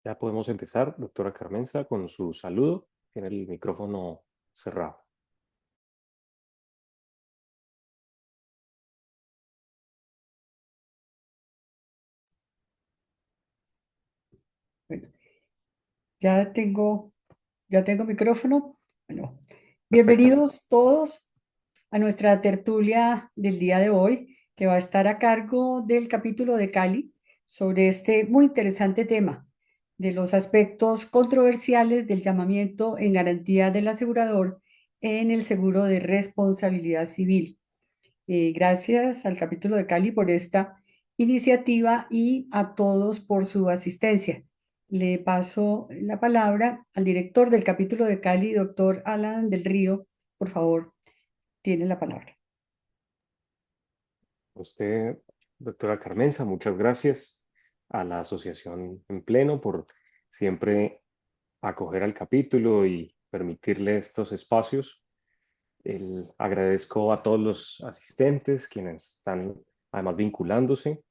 Ya podemos empezar, doctora Carmenza, con su saludo. Tiene el micrófono cerrado. Bueno, ya tengo, ya tengo micrófono. Bueno, Perfectamente. bienvenidos todos a nuestra tertulia del día de hoy, que va a estar a cargo del capítulo de Cali sobre este muy interesante tema de los aspectos controversiales del llamamiento en garantía del asegurador en el seguro de responsabilidad civil. Gracias al capítulo de Cali por esta iniciativa y a todos por su asistencia. Le paso la palabra al director del capítulo de Cali, doctor Alan del Río. Por favor, tiene la palabra. Usted, doctora Carmenza, muchas gracias a la Asociación En Pleno por siempre acoger al capítulo y permitirle estos espacios. Agradezco a todos los asistentes quienes están además vinculándose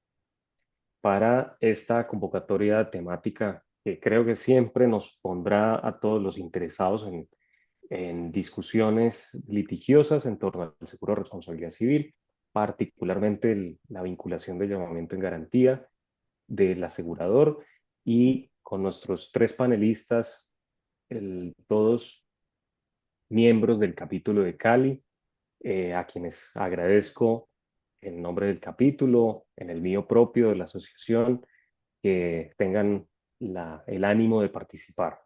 para esta convocatoria temática que creo que siempre nos pondrá a todos los interesados en discusiones litigiosas en torno al seguro de responsabilidad civil, particularmente la vinculación del llamamiento en garantía del asegurador y con nuestros tres panelistas, todos miembros del capítulo de Cali, a quienes agradezco en nombre del capítulo, en el mío propio de la asociación, que tengan el ánimo de participar.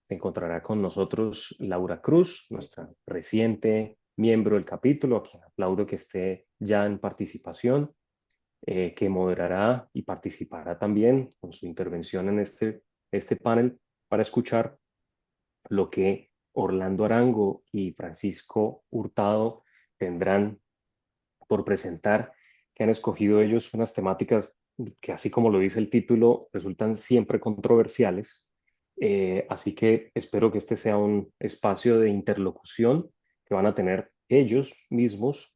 Se encontrará con nosotros Laura Cruz, nuestra reciente miembro del capítulo, a quien aplaudo que esté ya en participación, que moderará y participará también con su intervención en este panel para escuchar lo que Orlando Arango y Francisco Hurtado tendrán por presentar, que han escogido ellos unas temáticas que, así como lo dice el título, resultan siempre controversiales. Así que espero que este sea un espacio de interlocución que van a tener ellos mismos,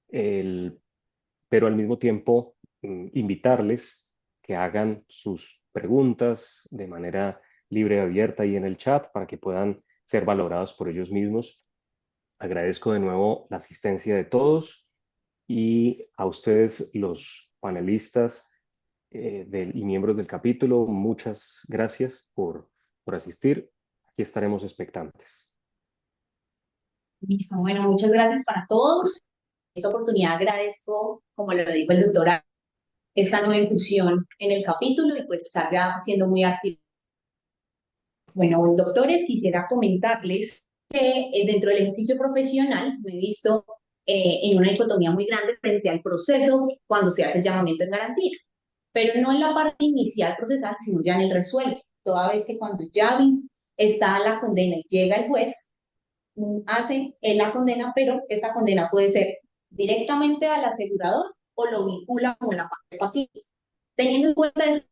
el, pero al mismo tiempo invitarles que hagan sus preguntas de manera libre y abierta ahí en el chat para que puedan ser valoradas por ellos mismos. Agradezco de nuevo la asistencia de todos y a ustedes, los panelistas y miembros del capítulo, muchas gracias por asistir. Aquí estaremos expectantes. Listo, bueno, muchas gracias para todos. Esta oportunidad agradezco, como lo dijo el doctor, esta nueva inclusión en el capítulo y pues estar ya siendo muy activo. Bueno, doctores, quisiera comentarles que dentro del ejercicio profesional me he visto en una dicotomía muy grande frente al proceso cuando se hace el llamamiento en garantía, pero no en la parte inicial procesal, sino ya en el resuelve. Toda vez que cuando ya está la condena y llega el juez, hace la condena, pero esta condena puede ser directamente al asegurador o lo vincula con la parte pasiva. Teniendo en cuenta eso,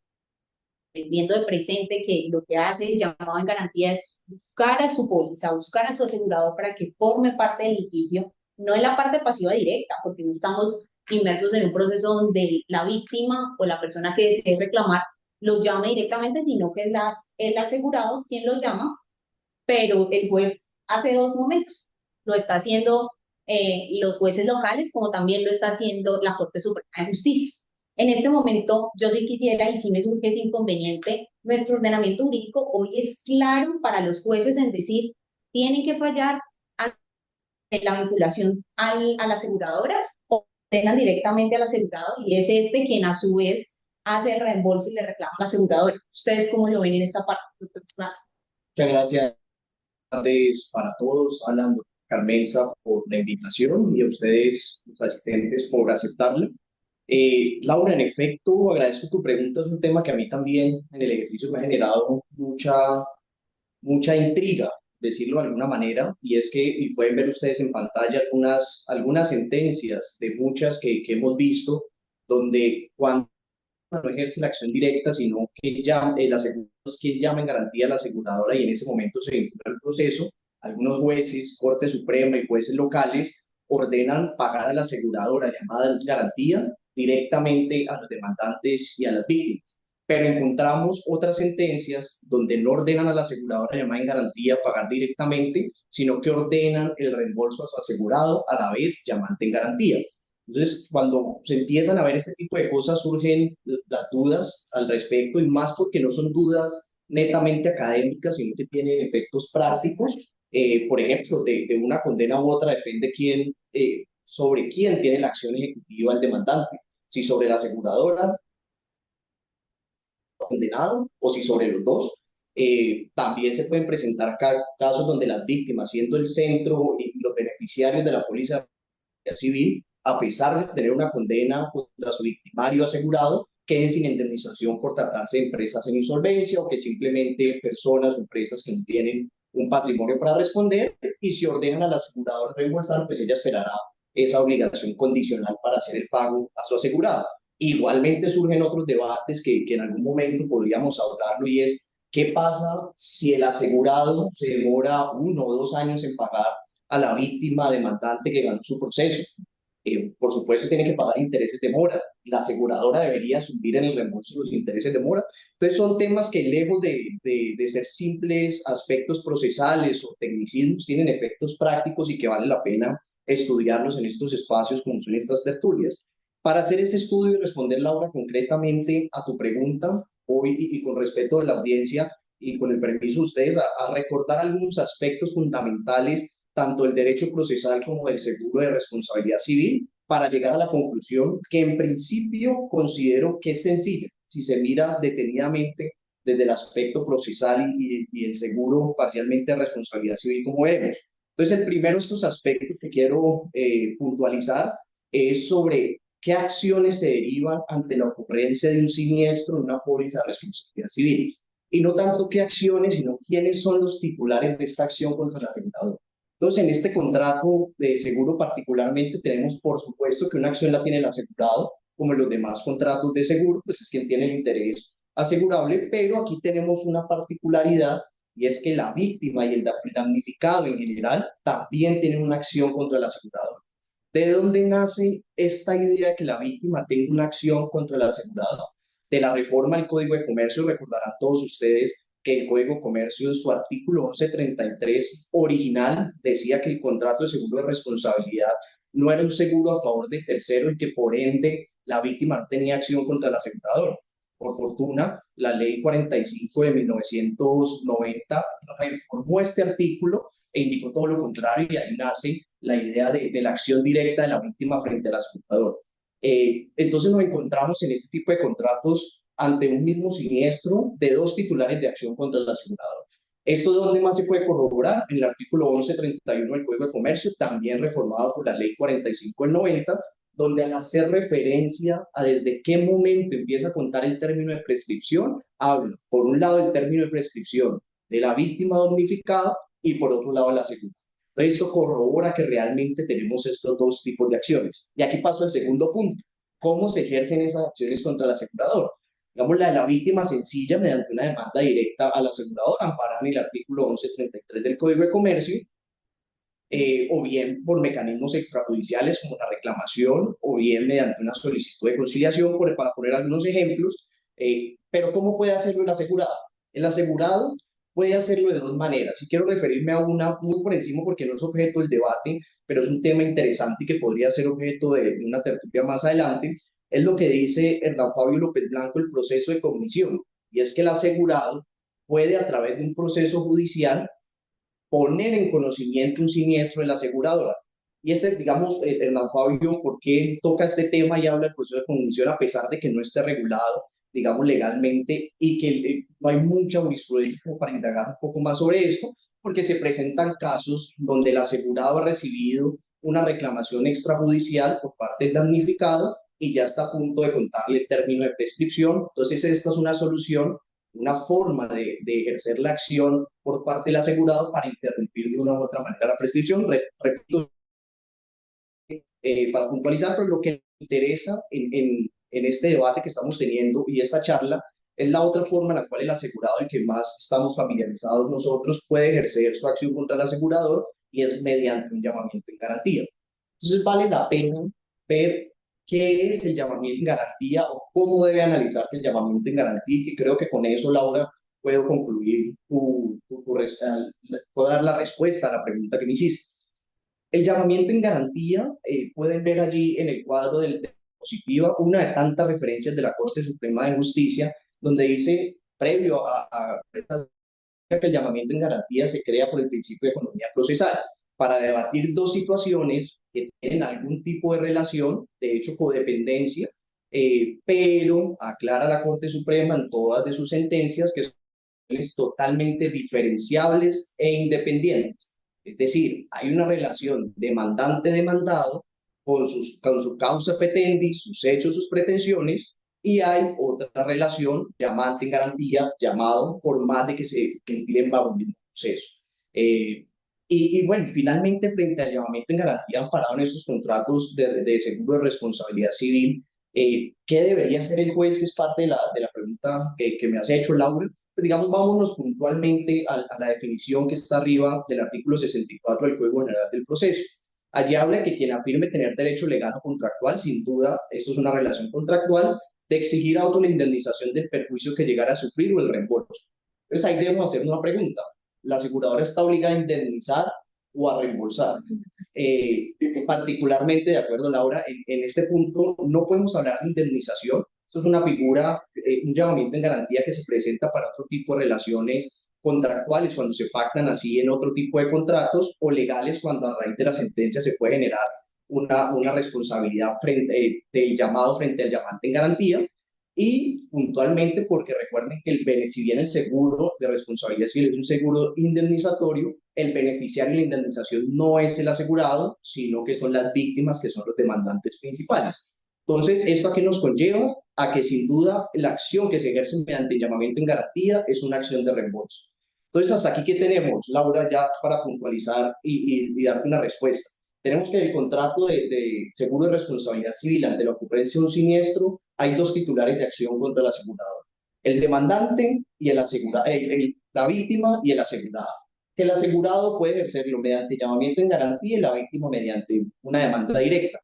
teniendo de presente que lo que hace el llamado en garantía es buscar a su póliza, buscar a su asegurador para que forme parte del litigio, no en la parte pasiva directa, porque no estamos inmersos en un proceso donde la víctima o la persona que desee reclamar lo llame directamente, sino que es el asegurado quien lo llama, pero el juez hace dos momentos. Lo está haciendo los jueces locales, como también lo está haciendo la Corte Suprema de Justicia. En este momento, yo sí quisiera, y sí me surge ese inconveniente, nuestro ordenamiento jurídico hoy es claro para los jueces en decir, tienen que fallar de la vinculación a la aseguradora o tengan directamente al asegurador, y es este quien a su vez hace el reembolso y le reclama al asegurador. ¿Ustedes cómo lo ven en esta parte, doctor? Muchas gracias para todos, Alan, Carmenza, por la invitación y a ustedes, los asistentes, por aceptarla. Laura, en efecto, agradezco tu pregunta. Es un tema que a mí también en el ejercicio me ha generado mucha intriga, decirlo de alguna manera, y es que, y pueden ver ustedes en pantalla algunas sentencias de muchas que hemos visto, donde cuando no ejerce la acción directa, sino que ya, el asegurador es quien llama en garantía a la aseguradora y en ese momento se vincula el proceso. Algunos jueces, Corte Suprema y jueces locales ordenan pagar a la aseguradora llamada en garantía directamente a los demandantes y a las víctimas. Pero encontramos otras sentencias donde no ordenan a la aseguradora llamada en garantía pagar directamente, sino que ordenan el reembolso a su asegurado a la vez llamante en garantía. Entonces, cuando se empiezan a ver este tipo de cosas, surgen las dudas al respecto, y más porque no son dudas netamente académicas, sino que tienen efectos prácticos. Por ejemplo, de una condena u otra depende sobre quién tiene la acción ejecutiva el demandante, si sobre la aseguradora condenado o si sobre los dos. También se pueden presentar casos donde las víctimas, siendo el centro y los beneficiarios de la póliza civil, a pesar de tener una condena contra su victimario asegurado, queden sin indemnización por tratarse de empresas en insolvencia o que simplemente personas o empresas que no tienen un patrimonio para responder, y si ordenan al asegurador reembolsar, pues ella esperará esa obligación condicional para hacer el pago a su asegurado. Igualmente surgen otros debates que en algún momento podríamos hablarlo, y es qué pasa si el asegurado se demora 1 o 2 años en pagar a la víctima demandante que ganó su proceso. Por supuesto, tiene que pagar intereses de mora. La aseguradora debería asumir en el reembolso los intereses de mora. Entonces, son temas que, lejos de ser simples aspectos procesales o tecnicismos, tienen efectos prácticos y que vale la pena estudiarlos en estos espacios como son estas tertulias. Para hacer este estudio y responder, Laura, concretamente a tu pregunta, hoy y con respeto de la audiencia y con el permiso de ustedes, a recordar algunos aspectos fundamentales tanto del derecho procesal como del seguro de responsabilidad civil, para llegar a la conclusión que en principio considero que es sencilla si se mira detenidamente desde el aspecto procesal y el seguro parcialmente de responsabilidad civil como vemos. Entonces, el primero de estos aspectos que quiero puntualizar es sobre qué acciones se derivan ante la ocurrencia de un siniestro en una póliza de responsabilidad civil. Y no tanto qué acciones, sino quiénes son los titulares de esta acción contra el asegurador. Entonces, en este contrato de seguro particularmente tenemos, por supuesto, que una acción la tiene el asegurado, como en los demás contratos de seguro, pues es quien tiene el interés asegurable, pero aquí tenemos una particularidad, y es que la víctima y el damnificado en general también tienen una acción contra el asegurador. ¿De dónde nace esta idea de que la víctima tenga una acción contra el asegurador? De la reforma al Código de Comercio. Recordarán todos ustedes que el Código de Comercio, en su artículo 1133 original, decía que el contrato de seguro de responsabilidad no era un seguro a favor de tercero y que por ende la víctima no tenía acción contra el asegurador. Por fortuna, la ley 45 de 1990 reformó este artículo e indicó todo lo contrario, y ahí nace la idea de la acción directa de la víctima frente al asegurador. Entonces nos encontramos en este tipo de contratos ante un mismo siniestro de dos titulares de acción contra el asegurador. ¿Esto de dónde más se puede corroborar? En el artículo 1131 del Código de Comercio, también reformado por la ley 45 del 90, donde, al hacer referencia a desde qué momento empieza a contar el término de prescripción, habla, por un lado, el término de prescripción de la víctima damnificada y por otro lado, la aseguradora. Eso corrobora que realmente tenemos estos dos tipos de acciones. Y aquí paso al segundo punto. ¿Cómo se ejercen esas acciones contra el asegurador? Digamos, la de la víctima sencilla, mediante una demanda directa al asegurador, amparada en el artículo 1133 del Código de Comercio, o bien por mecanismos extrajudiciales como la reclamación, o bien mediante una solicitud de conciliación, para poner algunos ejemplos. Pero ¿cómo puede hacerlo el asegurado? El asegurado puede hacerlo de dos maneras, y quiero referirme a una muy por encima porque no es objeto del debate, pero es un tema interesante y que podría ser objeto de una tertulia más adelante. Es lo que dice Hernán Fabio López Blanco, el proceso de cognición, y es que el asegurado puede, a través de un proceso judicial, poner en conocimiento un siniestro de la aseguradora. Y digamos, Hernán Fabio, ¿por qué toca este tema y habla del proceso de cognición a pesar de que no esté regulado, digamos, legalmente, y que no hay mucha jurisprudencia para indagar un poco más sobre esto? Porque se presentan casos donde el asegurado ha recibido una reclamación extrajudicial por parte del damnificado y ya está a punto de contarle el término de prescripción. Entonces, esta es una solución, una forma de ejercer la acción por parte del asegurado para interrumpir de una u otra manera la prescripción. Repito, para puntualizar, pero lo que interesa en este debate que estamos teniendo y esta charla es la otra forma en la cual el asegurado, el que más estamos familiarizados nosotros, puede ejercer su acción contra el asegurador y es mediante un llamamiento en garantía. Entonces vale la pena ver qué es el llamamiento en garantía o cómo debe analizarse el llamamiento en garantía, que creo que con eso, Laura, puedo concluir puedo dar la respuesta a la pregunta que me hiciste. El llamamiento en garantía, pueden ver allí en el cuadro de dispositiva una de tantas referencias de la Corte Suprema de Justicia, donde dice, previo a que el llamamiento en garantía se crea por el principio de economía procesal, para debatir dos situaciones que tienen algún tipo de relación, de hecho codependencia, pero aclara la Corte Suprema en todas de sus sentencias que son totalmente diferenciables e independientes. Es decir, hay una relación demandante-demandado con su causa petendi, sus hechos, sus pretensiones, y hay otra relación, llamante en garantía, llamado por más de que se ventilen bajo el mismo proceso. Bueno, finalmente, frente al llamamiento en garantía amparado en estos contratos de seguro de responsabilidad civil, ¿qué debería hacer el juez? Que es parte de la pregunta que me has hecho, Laura. Pues digamos, vámonos puntualmente a la definición que está arriba del artículo 64 del Código General del Proceso. Allí habla que quien afirme tener derecho legal o contractual, sin duda, esto es una relación contractual, de exigir a otro la indemnización del perjuicio que llegara a sufrir o el reembolso. Entonces ahí debemos hacer una pregunta. ¿La aseguradora está obligada a indemnizar o a reembolsar? Particularmente, de acuerdo, Laura, en este punto no podemos hablar de indemnización. Esto es una figura, un llamamiento en garantía que se presenta para otro tipo de relaciones contractuales, cuando se pactan así en otro tipo de contratos, o legales, cuando a raíz de la sentencia se puede generar una responsabilidad del llamado frente al llamante en garantía. Y puntualmente porque recuerden que si bien el seguro de responsabilidad civil es un seguro indemnizatorio, el beneficiario de la indemnización no es el asegurado, sino que son las víctimas, que son los demandantes principales. Entonces, ¿esto a qué nos conlleva? A que sin duda la acción que se ejerce mediante el llamamiento en garantía es una acción de reembolso. Entonces, hasta aquí, ¿qué tenemos, Laura, ya para puntualizar y darte una respuesta? Tenemos que el contrato de seguro de responsabilidad civil ante la ocurrencia de un siniestro, hay dos titulares de acción contra el asegurador: el demandante y la víctima y el asegurado. Que el asegurado puede ejercerlo mediante llamamiento en garantía y la víctima mediante una demanda directa.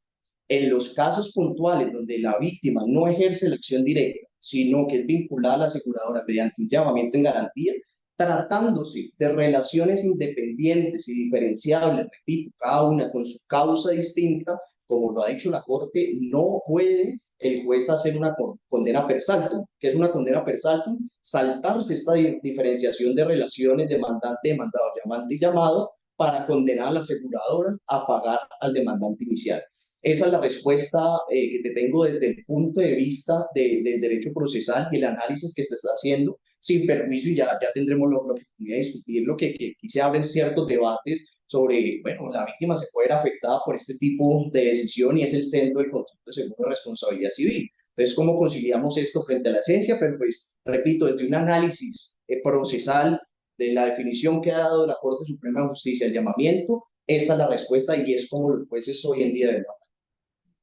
En los casos puntuales donde la víctima no ejerce la acción directa, sino que es vinculada a la aseguradora mediante un llamamiento en garantía, tratándose de relaciones independientes y diferenciables, repito, cada una con su causa distinta, como lo ha dicho la Corte, no puede el juez hacer una condena per saltum. ¿Qué es una condena per saltum? Saltarse esta diferenciación de relaciones demandante, demandado, llamante y llamado para condenar a la aseguradora a pagar al demandante inicial. Esa es la respuesta que te tengo desde el punto de vista del derecho procesal y el análisis que se está haciendo, sin permiso, y ya tendremos la oportunidad de discutirlo, que aquí se abren ciertos debates sobre, bueno, la víctima se puede ver afectada por este tipo de decisión y es el centro del contrato de seguro de responsabilidad civil. Entonces, ¿cómo conciliamos esto frente a la esencia? Pero pues, repito, desde un análisis procesal de la definición que ha dado la Corte Suprema de Justicia, el llamamiento, esta es la respuesta y es como los jueces hoy en día deben.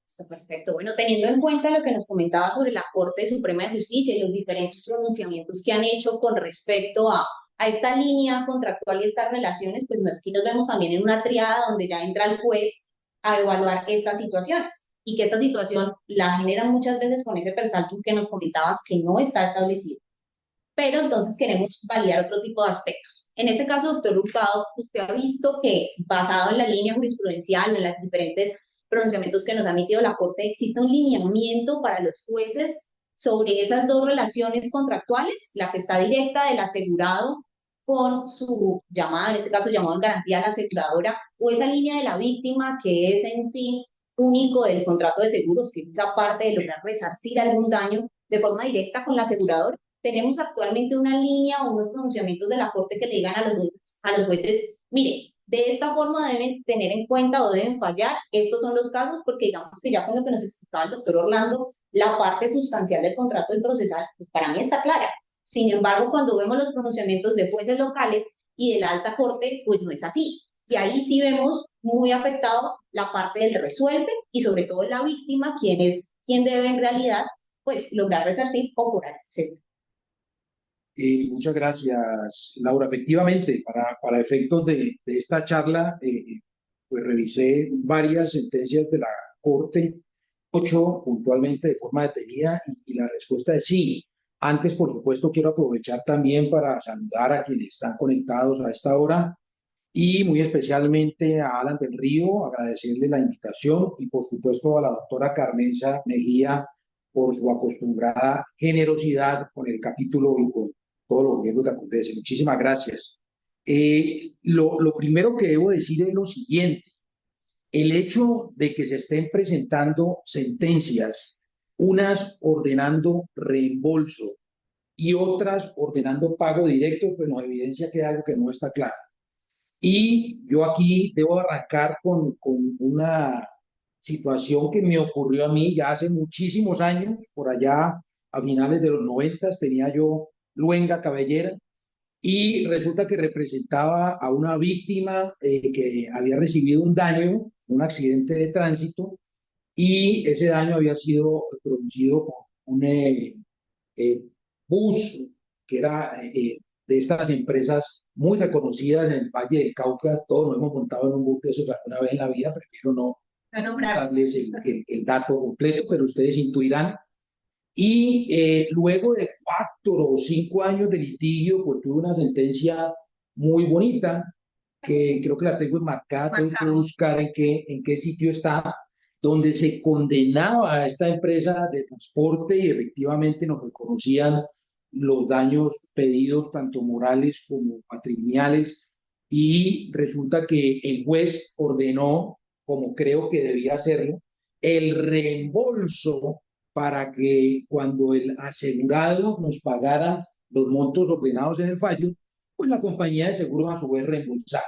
Está perfecto. Bueno, teniendo en cuenta lo que nos comentaba sobre la Corte Suprema de Justicia y los diferentes pronunciamientos que han hecho con respecto a esta línea contractual y estas relaciones, pues aquí nos vemos también en una triada donde ya entra el juez a evaluar estas situaciones y que esta situación la genera muchas veces con ese persaltum que nos comentabas que no está establecido. Pero entonces queremos validar otro tipo de aspectos. En este caso, doctor Hurtado, usted ha visto que basado en la línea jurisprudencial, en las diferentes pronunciamientos que nos ha emitido la Corte, existe un lineamiento para los jueces sobre esas dos relaciones contractuales, la que está directa del asegurado con su llamada, en este caso llamado en garantía a la aseguradora, o esa línea de la víctima que es en fin único del contrato de seguros, que es esa parte de lograr resarcir algún daño de forma directa con la aseguradora. Tenemos actualmente una línea o unos pronunciamientos de la Corte que le digan a los jueces, mire, de esta forma deben tener en cuenta o deben fallar, estos son los casos, porque digamos que ya con lo que nos explicaba el doctor Orlando, la parte sustancial del contrato del procesal, pues para mí está clara. Sin embargo, cuando vemos los pronunciamientos de jueces locales y de la alta corte, pues no es así. Y ahí sí vemos muy afectado la parte del resuelve y sobre todo la víctima, quien es quién debe en realidad pues lograr resarcir o cobrar ese seguro. Muchas gracias, Laura. Efectivamente, para efectos de esta charla, pues revisé varias sentencias de la Corte, 8 puntualmente de forma detenida, y la respuesta es sí. Antes, por supuesto, quiero aprovechar también para saludar a quienes están conectados a esta hora y muy especialmente a Alan del Río, agradecerle la invitación y por supuesto a la doctora Carmenza Mejía por su acostumbrada generosidad con el capítulo y con todos los miembros de ACUDESE. Muchísimas gracias. Lo primero que debo decir es lo siguiente. El hecho de que se estén presentando sentencias, unas ordenando reembolso y otras ordenando pago directo, pues nos evidencia que hay algo que no está claro. Y yo aquí debo arrancar con una situación que me ocurrió a mí ya hace muchísimos años, por allá a finales de los 90, tenía yo luenga cabellera y resulta que representaba a una víctima que había recibido un daño, un accidente de tránsito, y ese daño había sido producido por un eh, bus que era de estas empresas muy reconocidas en el Valle del Cauca. Todos nos hemos montado en un bus de esos alguna vez en la vida, prefiero no darles el dato completo, pero ustedes intuirán. Y luego de 4 o 5 años de litigio, pues tuve una sentencia muy bonita, que creo que la tengo enmarcada, tengo que buscar en qué sitio está, donde se condenaba a esta empresa de transporte y efectivamente nos reconocían los daños pedidos, tanto morales como patrimoniales, y resulta que el juez ordenó, como creo que debía hacerlo, el reembolso para que cuando el asegurado nos pagara los montos ordenados en el fallo, pues la compañía de seguros a su vez reembolsara.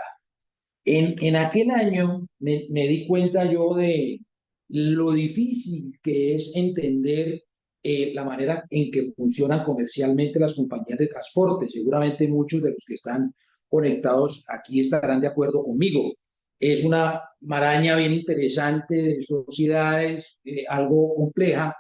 En aquel año me di cuenta yo de lo difícil que es entender la manera en que funcionan comercialmente las compañías de transporte. Seguramente muchos de los que están conectados aquí estarán de acuerdo conmigo. Es una maraña bien interesante de sociedades, algo compleja,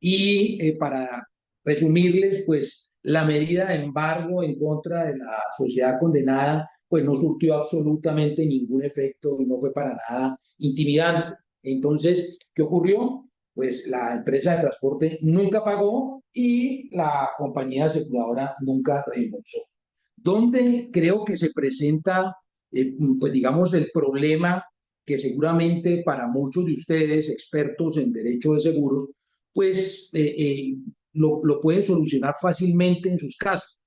y para resumirles, pues la medida de embargo en contra de la sociedad condenada pues no surtió absolutamente ningún efecto y no fue para nada intimidante. Entonces, ¿qué ocurrió? Pues la empresa de transporte nunca pagó y la compañía aseguradora nunca reembolsó. ¿Dónde creo que se presenta, pues digamos, el problema que seguramente para muchos de ustedes, expertos en derecho de seguros, pues lo pueden solucionar fácilmente en sus casos?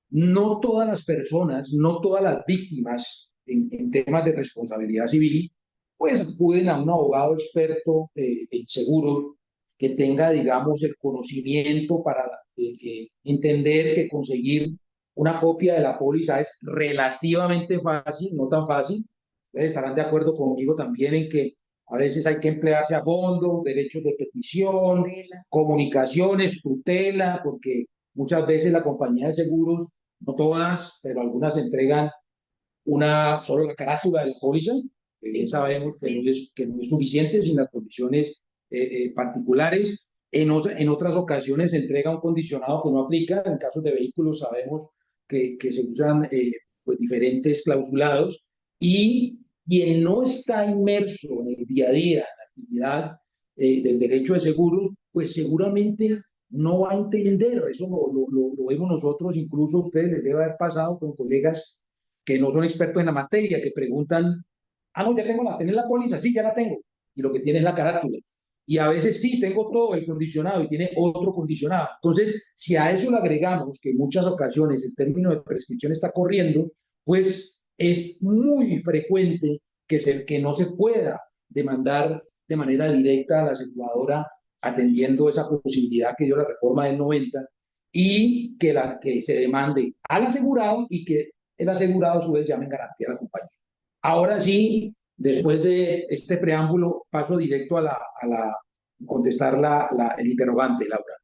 No todas las personas, no todas las víctimas en temas de responsabilidad civil, pues acuden a un abogado experto en seguros que tenga, digamos, el conocimiento para entender que conseguir una copia de la póliza es relativamente fácil, no tan fácil. Ustedes estarán de acuerdo conmigo también en que a veces hay que emplearse a fondo, derechos de petición, comunicaciones, tutela, porque muchas veces la compañía de seguros, no todas, pero algunas entregan solo la carátula de la póliza, que bien sabemos que no es suficiente sin las condiciones particulares. En otras ocasiones se entrega un condicionado que no aplica. En casos de vehículos sabemos que se usan pues diferentes clausulados, y quien no está inmerso en el día a día, en la actividad del derecho de seguros, pues seguramente no va a entender. Eso lo vemos nosotros, incluso a ustedes les debe haber pasado con colegas que no son expertos en la materia, que preguntan, no, ya ¿tenés la póliza? Sí, ya la tengo. Y lo que tiene es la carátula. Y a veces sí, tengo todo el condicionado y tiene otro condicionado. Entonces, si a eso le agregamos que en muchas ocasiones el término de prescripción está corriendo, pues es muy frecuente que no se pueda demandar de manera directa a la aseguradora atendiendo esa posibilidad que dio la reforma del 90, y que se demande al asegurado y que el asegurado a su vez llame en garantía a la compañía. Ahora sí, después de este preámbulo, paso directo a contestar el interrogante, Laura.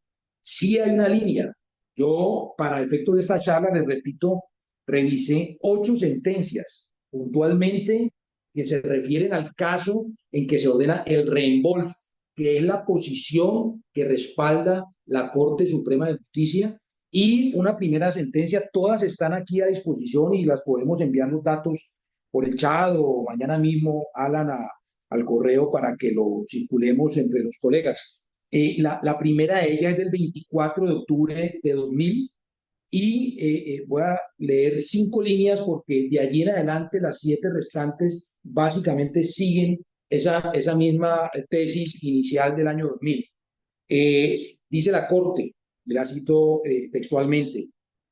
Sí hay una línea. Yo, para efectos de esta charla, les repito, revisé 8 sentencias puntualmente que se refieren al caso en que se ordena el reembolso. que es la posición que respalda la Corte Suprema de Justicia, y una primera sentencia. Todas están aquí a disposición y las podemos enviar los datos por el chat o mañana mismo, Alan, al correo para que lo circulemos entre los colegas. La primera de ellas es del 24 de octubre de 2000 y voy a leer 5 líneas porque de allí en adelante las 7 restantes básicamente siguen esa misma tesis inicial del año 2000. Dice la Corte, la cito textualmente: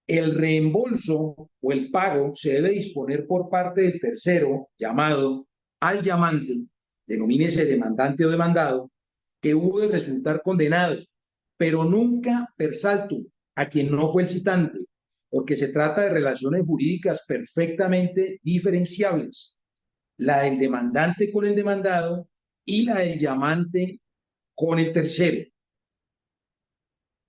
el reembolso o el pago se debe disponer por parte del tercero llamado al llamante, denomínese demandante o demandado, que hubo de resultar condenado, pero nunca per saltum a quien no fue el citante, porque se trata de relaciones jurídicas perfectamente diferenciables, la del demandante con el demandado y la del llamante con el tercero.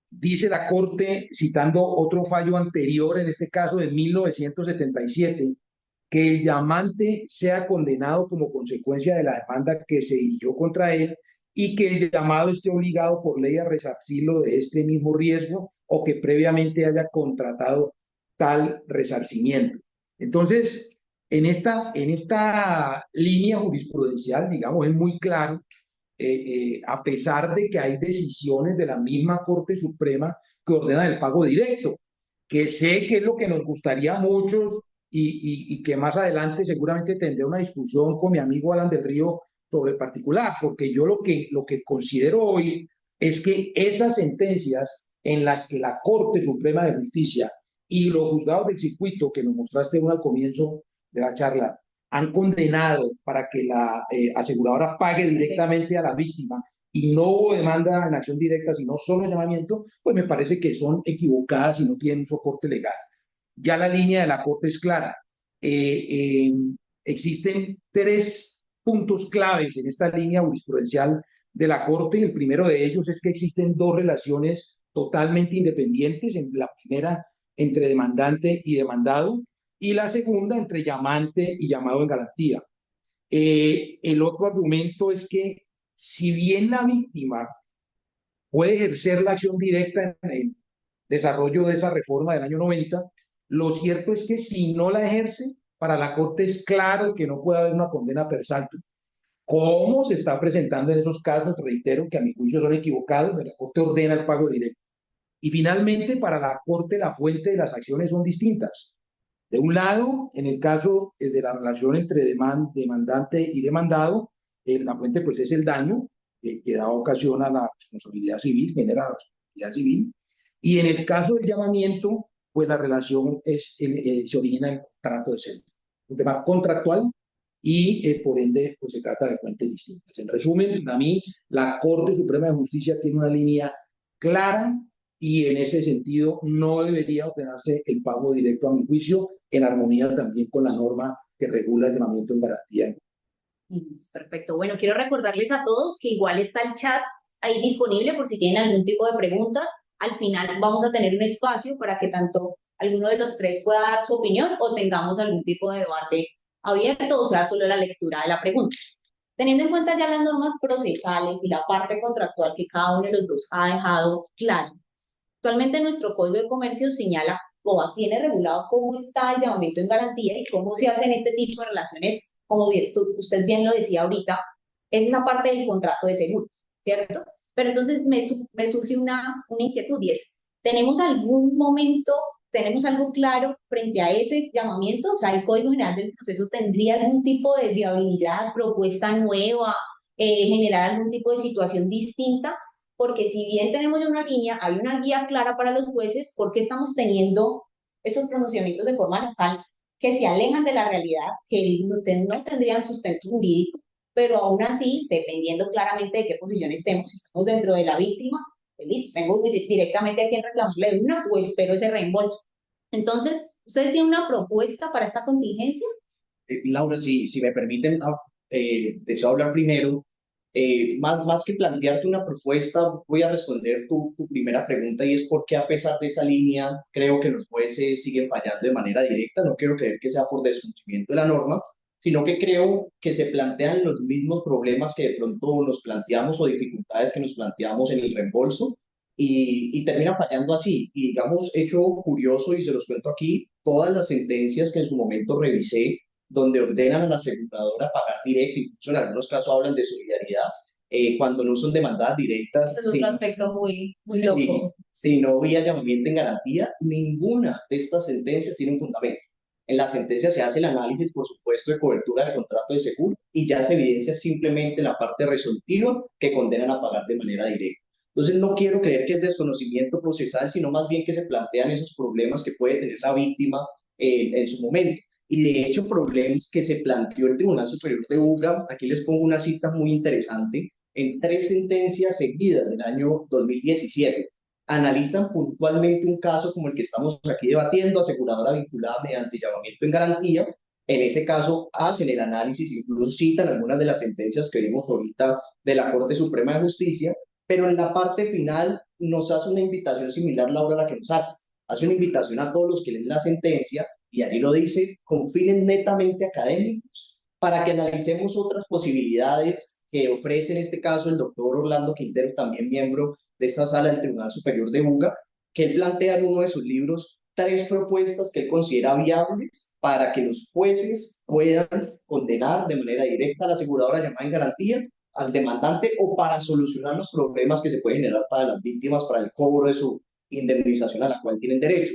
Dice la Corte, citando otro fallo anterior, en este caso de 1977, que el llamante sea condenado como consecuencia de la demanda que se dirigió contra él y que el llamado esté obligado por ley a resarcirlo de este mismo riesgo o que previamente haya contratado tal resarcimiento. Entonces, en esta línea jurisprudencial, digamos, es muy claro, a pesar de que hay decisiones de la misma Corte Suprema que ordenan el pago directo, que sé que es lo que nos gustaría a muchos y que más adelante seguramente tendré una discusión con mi amigo Alan del Río sobre el particular, porque yo lo que considero hoy es que esas sentencias en las que la Corte Suprema de Justicia y los juzgados del circuito que nos mostraste al comienzo de la charla han condenado para que la aseguradora pague directamente a la víctima y no hubo demanda en acción directa, sino solo el llamamiento, pues me parece que son equivocadas y no tienen un soporte legal. Ya la línea de la Corte es clara. Existen 3 puntos claves en esta línea jurisprudencial de la Corte, y el primero de ellos es que existen 2 relaciones totalmente independientes, en la primera entre demandante y demandado, y la segunda entre llamante y llamado en garantía. El otro argumento es que si bien la víctima puede ejercer la acción directa en el desarrollo de esa reforma del año 90, lo cierto es que si no la ejerce, para la Corte es claro que no puede haber una condena per saltum. ¿Cómo se está presentando en esos casos? Reitero que a mi juicio son equivocados, la Corte ordena el pago directo. Y finalmente, para la Corte, la fuente de las acciones son distintas. De un lado, en el caso de la relación entre demandante y demandado, la fuente pues es el daño que da ocasión a la responsabilidad civil, genera la responsabilidad civil. Y en el caso del llamamiento, pues la relación se origina en contrato de servicio, un tema contractual, y por ende pues se trata de fuentes distintas. En resumen, a mí la Corte Suprema de Justicia tiene una línea clara y en ese sentido no debería ordenarse el pago directo, a mi juicio, en armonía también con la norma que regula el llamamiento en garantía. Perfecto. Bueno, quiero recordarles a todos que igual está el chat ahí disponible por si tienen algún tipo de preguntas. Al final vamos a tener un espacio para que tanto alguno de los 3 pueda dar su opinión o tengamos algún tipo de debate abierto, o sea, solo la lectura de la pregunta. Teniendo en cuenta ya las normas procesales y la parte contractual que cada uno de los dos ha dejado claro, actualmente nuestro Código de Comercio señala o tiene regulado cómo está el llamamiento en garantía y cómo se hacen este tipo de relaciones, como usted bien lo decía ahorita, es esa parte del contrato de seguro, ¿cierto? Pero entonces me surge una inquietud y es, ¿tenemos algún momento, tenemos algo claro frente a ese llamamiento? O sea, ¿el Código General del Proceso tendría algún tipo de viabilidad, propuesta nueva, generar algún tipo de situación distinta? Porque si bien tenemos ya una línea, hay una guía clara para los jueces, ¿por qué estamos teniendo estos pronunciamientos de forma local que se alejan de la realidad, que no tendrían sustento jurídico, pero aún así, dependiendo claramente de qué posición estemos, si estamos dentro de la víctima, feliz, tengo directamente a quien reclamarle una, o espero ese reembolso? Entonces, ¿ustedes tienen una propuesta para esta contingencia? Laura, si me permiten, deseo hablar primero. Más que plantearte una propuesta, voy a responder tu primera pregunta, y es por qué, a pesar de esa línea, creo que los jueces siguen fallando de manera directa. No quiero creer que sea por desconocimiento de la norma, sino que creo que se plantean los mismos problemas que de pronto nos planteamos o dificultades que nos planteamos en el reembolso y termina fallando así. Y digamos, hecho curioso, y se los cuento aquí, todas las sentencias que en su momento revisé, donde ordenan a la aseguradora pagar directo, incluso en algunos casos hablan de solidaridad, cuando no son demandadas directas, Es otro aspecto muy loco. si no vía llamamiento en garantía, ninguna de estas sentencias tiene un fundamento. En la sentencia se hace el análisis, por supuesto, de cobertura del contrato de seguro y ya se evidencia simplemente la parte resolutiva que condenan a pagar de manera directa. Entonces, no quiero creer que es desconocimiento procesal, sino más bien que se plantean esos problemas que puede tener la víctima en su momento. Y de hecho, problemas que se planteó el Tribunal Superior de Buga, aquí les pongo una cita muy interesante, en 3 sentencias seguidas del año 2017 analizan puntualmente un caso como el que estamos aquí debatiendo, aseguradora vinculada mediante llamamiento en garantía. En ese caso hacen el análisis, incluso citan algunas de las sentencias que vimos ahorita de la Corte Suprema de Justicia, pero en la parte final nos hace una invitación similar, Laura, a la que nos hace. Hace una invitación a todos los que leen la sentencia, y allí lo dice, con fines netamente académicos, para que analicemos otras posibilidades que ofrece en este caso el doctor Orlando Quintero, también miembro de esta sala del Tribunal Superior de Buga, que él plantea en uno de sus libros 3 propuestas que él considera viables para que los jueces puedan condenar de manera directa a la aseguradora llamada en garantía al demandante o para solucionar los problemas que se pueden generar para las víctimas para el cobro de su indemnización a la cual tienen derecho.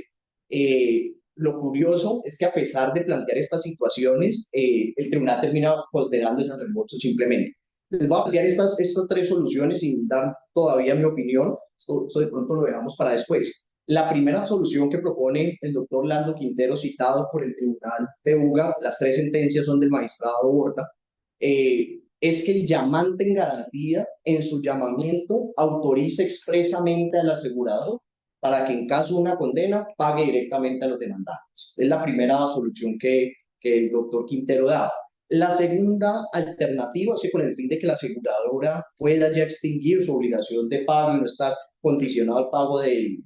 Lo curioso es que a pesar de plantear estas situaciones, el tribunal termina condenando ese reembolso simplemente. Les voy a plantear estas 3 soluciones sin dar todavía mi opinión, eso de pronto lo dejamos para después. La primera solución que propone el doctor Orlando Quintero, citado por el Tribunal de Buga, las 3 sentencias son del magistrado Borda, es que el llamante en garantía en su llamamiento autorice expresamente al asegurador para que en caso de una condena pague directamente a los demandantes. Es la primera solución que el doctor Quintero da. La segunda alternativa es que con el fin de que la aseguradora pueda ya extinguir su obligación de pago y no estar condicionado al pago del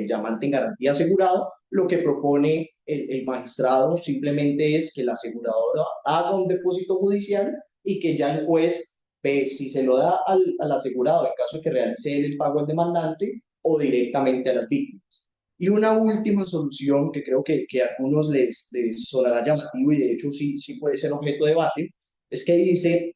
llamante en garantía asegurado, lo que propone el magistrado simplemente es que la aseguradora haga un depósito judicial y que ya el juez ve si se lo da al asegurado en caso de que realice él el pago al demandante o directamente a las víctimas. Y una última solución que creo que a algunos les sonará llamativo y de hecho sí puede ser objeto de debate, es que dice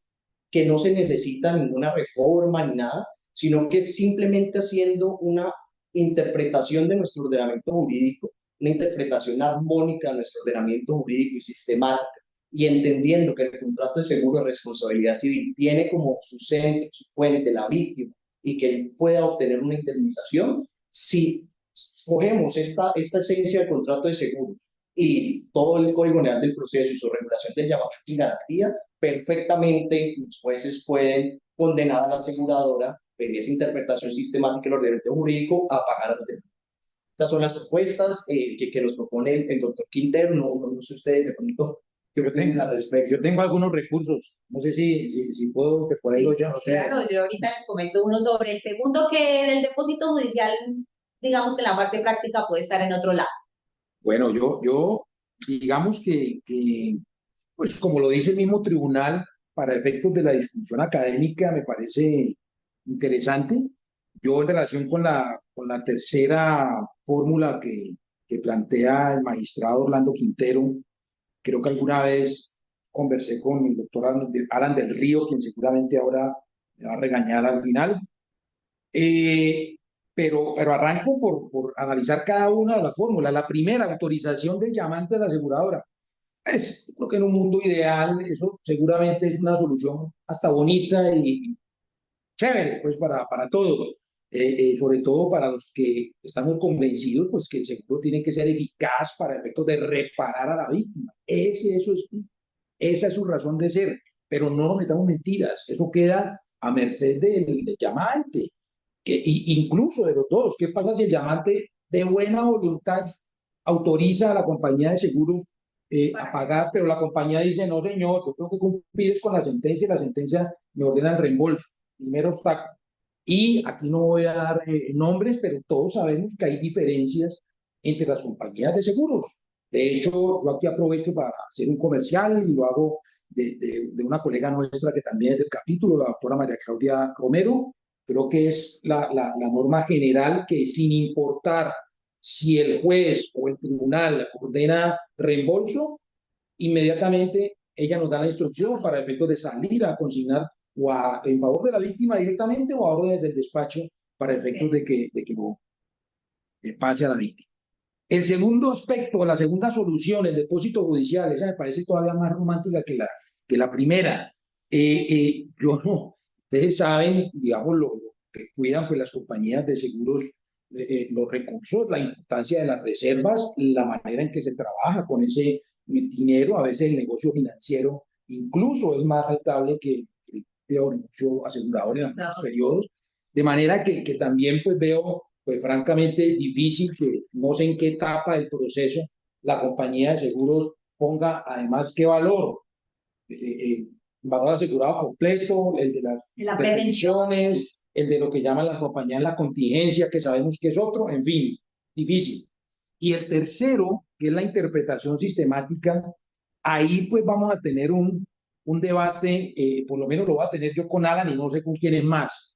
que no se necesita ninguna reforma ni nada, sino que simplemente haciendo una interpretación de nuestro ordenamiento jurídico, una interpretación armónica de nuestro ordenamiento jurídico y sistemática, y entendiendo que el contrato de seguro de responsabilidad civil tiene como su centro, su fuente, la víctima, y que él pueda obtener una indemnización, si cogemos esta esencia del contrato de seguro y todo el Código General del Proceso y su regulación del llamamiento y garantía, perfectamente los jueces pueden condenar a la aseguradora en esa interpretación sistemática del ordenamiento jurídico a pagar a los demás. Estas son las propuestas que nos propone el doctor Quintero. No sé ustedes de pronto yo tengo algunos recursos, no sé si puedo te puedo sí, ya, o sea, claro, yo ahorita les comento uno sobre el segundo, que del depósito judicial, digamos que la parte práctica puede estar en otro lado. bueno, yo digamos pues como lo dice el mismo tribunal, para efectos de la discusión académica me parece interesante. Yo en relación con la tercera fórmula que plantea el magistrado Orlando Quintero, creo que alguna vez conversé con el doctor Alan del Río, quien seguramente ahora me va a regañar al final. Eh, pero arranco por analizar cada una de las fórmulas. La primera, autorización del llamante de la aseguradora. Pues, creo que en un mundo ideal eso seguramente es una solución hasta bonita y chévere, pues para todos. Sobre todo para los que estamos convencidos pues que el seguro tiene que ser eficaz para efectos de reparar a la víctima. Esa es su razón de ser, pero no nos metamos mentiras, eso queda a merced del llamante, incluso de los dos. ¿Qué pasa si el llamante de buena voluntad autoriza a la compañía de seguros a pagar, pero la compañía dice, no señor, yo tengo que cumplir con la sentencia y la sentencia me ordena el reembolso? Primer obstáculo. Y aquí no voy a dar nombres, pero todos sabemos que hay diferencias entre las compañías de seguros. De hecho, yo aquí aprovecho para hacer un comercial y lo hago de una colega nuestra que también es del capítulo, la doctora María Claudia Romero. Creo que es la norma general que, sin importar si el juez o el tribunal ordena reembolso, inmediatamente ella nos da la instrucción para efectos de salir a consignar en favor de la víctima directamente o a orden del despacho para efectos de que no pase a la víctima. El segundo aspecto, la segunda solución, el depósito judicial, esa me parece todavía más romántica que la primera. Yo no, ustedes saben, digamos, lo que cuidan pues las compañías de seguros, los recursos, la importancia de las reservas, la manera en que se trabaja con ese dinero. A veces el negocio financiero incluso es más rentable que el negocio asegurador en algunos periodos. De manera que también pues veo pues francamente difícil que no sé en qué etapa del proceso la compañía de seguros ponga además qué valor, valor asegurado completo, el de las prevenciones, el de lo que llaman las compañías la contingencia, que sabemos que es otro, en fin, difícil. Y el tercero, que es la interpretación sistemática, ahí pues vamos a tener un debate, por lo menos lo voy a tener yo con Alan y no sé con quién es más,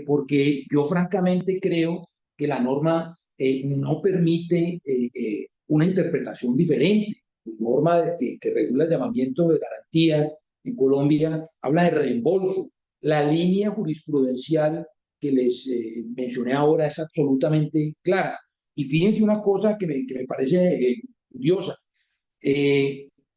porque yo francamente creo que la norma no permite una interpretación diferente. La norma que regula el llamamiento de garantía en Colombia habla de reembolso. La línea jurisprudencial que les mencioné ahora es absolutamente clara. Y fíjense una cosa que me parece curiosa.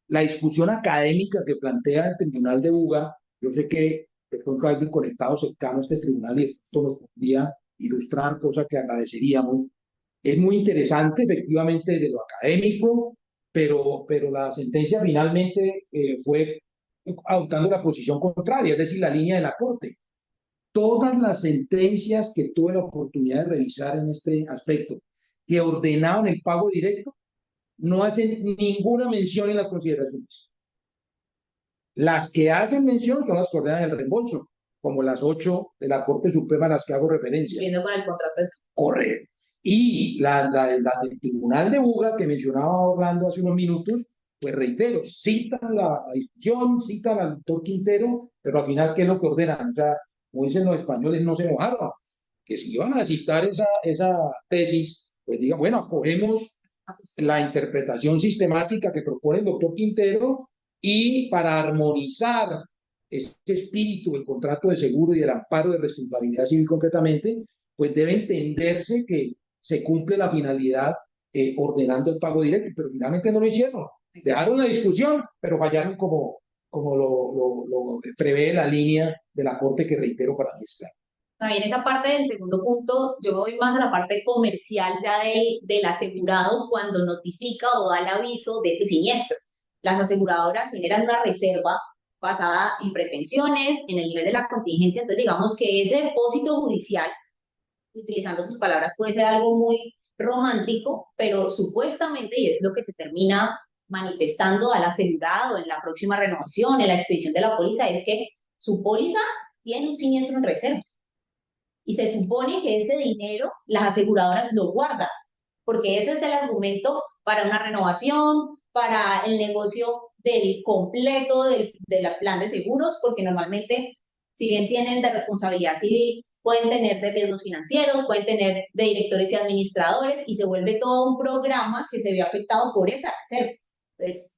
La discusión académica que plantea el Tribunal de Buga, yo sé que de pronto alguien conectado cercano a este tribunal y esto nos podría ilustrar, cosa que agradeceríamos. Es muy interesante, efectivamente, de lo académico, pero la sentencia finalmente fue adoptando la posición contraria, es decir, la línea de la Corte. Todas las sentencias que tuve la oportunidad de revisar en este aspecto, que ordenaban el pago directo, no hacen ninguna mención en las consideraciones. Las que hacen mención son las que ordenan el reembolso, como las 8 de la Corte Suprema a las que hago referencia. Viendo con el contrato de... Correcto. Y las del Tribunal de Buga que mencionaba Orlando hace unos minutos, pues reitero, citan la discusión, citan al doctor Quintero, pero al final, ¿qué es lo que ordenan? O sea, como dicen los españoles, no se mojaron. Que si iban a citar esa tesis, pues digan, bueno, acogemos la interpretación sistemática que propone el doctor Quintero y para armonizar este espíritu del contrato de seguro y del amparo de responsabilidad civil concretamente, pues debe entenderse que se cumple la finalidad ordenando el pago directo, pero finalmente no lo hicieron. Dejaron la discusión, pero fallaron como lo prevé la línea de la Corte, que reitero para mí es claro. En esa parte del segundo punto, yo me voy más a la parte comercial ya del asegurado cuando notifica o da el aviso de ese siniestro. Las aseguradoras generan una reserva basada en pretensiones, en el nivel de la contingencia. Entonces, digamos que ese depósito judicial, utilizando tus palabras, puede ser algo muy romántico, pero supuestamente, y es lo que se termina manifestando al asegurado en la próxima renovación, en la expedición de la póliza, es que su póliza tiene un siniestro en reserva. Y se supone que ese dinero las aseguradoras lo guardan, porque ese es el argumento para una renovación, para el negocio del completo del plan de seguros, porque normalmente, si bien tienen de responsabilidad civil, pueden tener de riesgos financieros, pueden tener de directores y administradores, y se vuelve todo un programa que se ve afectado por esa reserva. Entonces,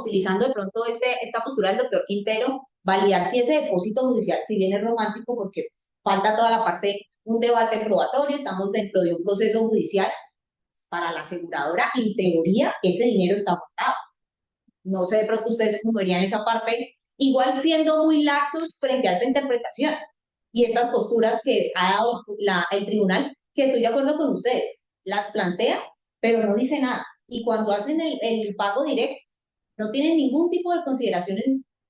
utilizando de pronto esta postura del doctor Quintero, validar si ese depósito judicial, si bien es romántico, porque falta toda la parte, un debate probatorio, estamos dentro de un proceso judicial. Para la aseguradora, en teoría, ese dinero está guardado. No sé, de pronto ustedes cómo verían esa parte, igual siendo muy laxos frente a esta interpretación y estas posturas que ha dado el tribunal, que estoy de acuerdo con ustedes, las plantea, pero no dice nada. Y cuando hacen el pago directo, no tienen ningún tipo de consideración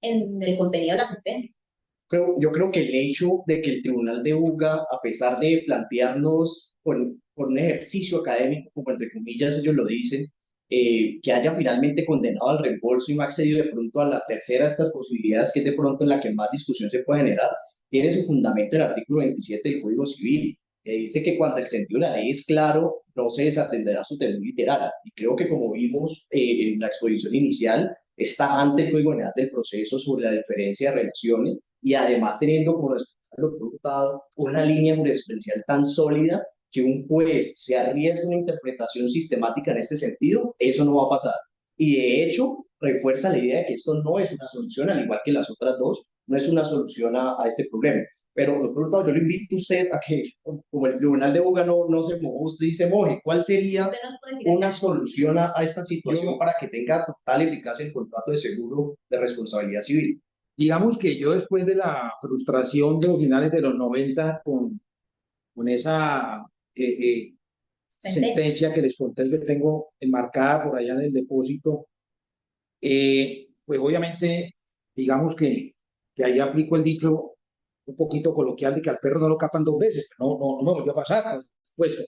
en el contenido de la sentencia. Yo creo que el hecho de que el Tribunal de Buga, a pesar de plantearnos por un ejercicio académico, como entre comillas ellos lo dicen, que haya finalmente condenado al reembolso y no accedido de pronto a la tercera de estas posibilidades, que es de pronto en la que más discusión se puede generar, tiene su fundamento en el artículo 27 del Código Civil, que dice que cuando el sentido de la ley es claro, no se desatenderá su tenor literal. Y creo que como vimos en la exposición inicial, está ante el código penal del proceso sobre la diferencia de relaciones y además teniendo como responsable el doctor Hurtado una línea jurisprudencial tan sólida que un juez se arriesgue a una interpretación sistemática en este sentido, eso no va a pasar. Y de hecho, refuerza la idea de que esto no es una solución, al igual que las otras dos, no es una solución a este problema. Pero, doctor Hurtado, yo le invito a usted a que, como el Tribunal de Boga no se mojó, usted dice moje, ¿cuál sería una solución a esta situación para que tenga total eficacia el contrato de seguro de responsabilidad civil? Digamos que yo después de la frustración de los finales de los 90 con esa sentencia que les conté que tengo enmarcada por allá en el depósito, pues obviamente, digamos que ahí aplico el dicho un poquito coloquial de que al perro no lo capan dos veces, no me volvió a pasar, por supuesto.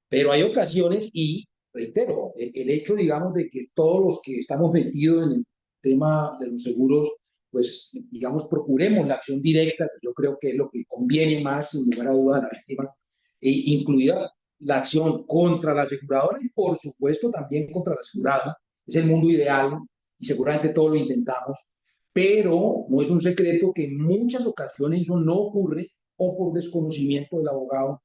Pero hay ocasiones y, reitero, el hecho, digamos, de que todos los que estamos metidos en el tema de los seguros, pues, digamos, procuremos la acción directa, que yo creo que es lo que conviene más, sin lugar a dudas, a la víctima, incluida la acción contra la aseguradora y, por supuesto, también contra la asegurada. Es el mundo ideal y seguramente todos lo intentamos, pero no es un secreto que en muchas ocasiones eso no ocurre o por desconocimiento del abogado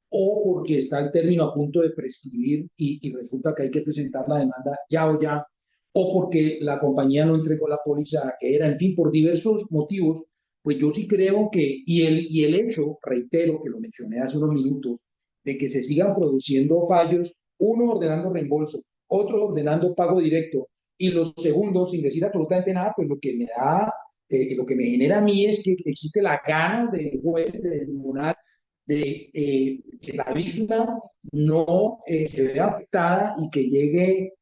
o porque está el término a punto de prescribir y resulta que hay que presentar la demanda ya o ya, o porque la compañía no entregó la póliza que era, en fin, por diversos motivos, pues yo sí creo que, y el hecho, reitero, que lo mencioné hace unos minutos, de que se sigan produciendo fallos, uno ordenando reembolso, otro ordenando pago directo, y los segundos sin decir absolutamente nada, pues lo que me da, lo que me genera a mí es que existe la gana del juez, del tribunal, de que la víctima no se vea afectada y que llegue,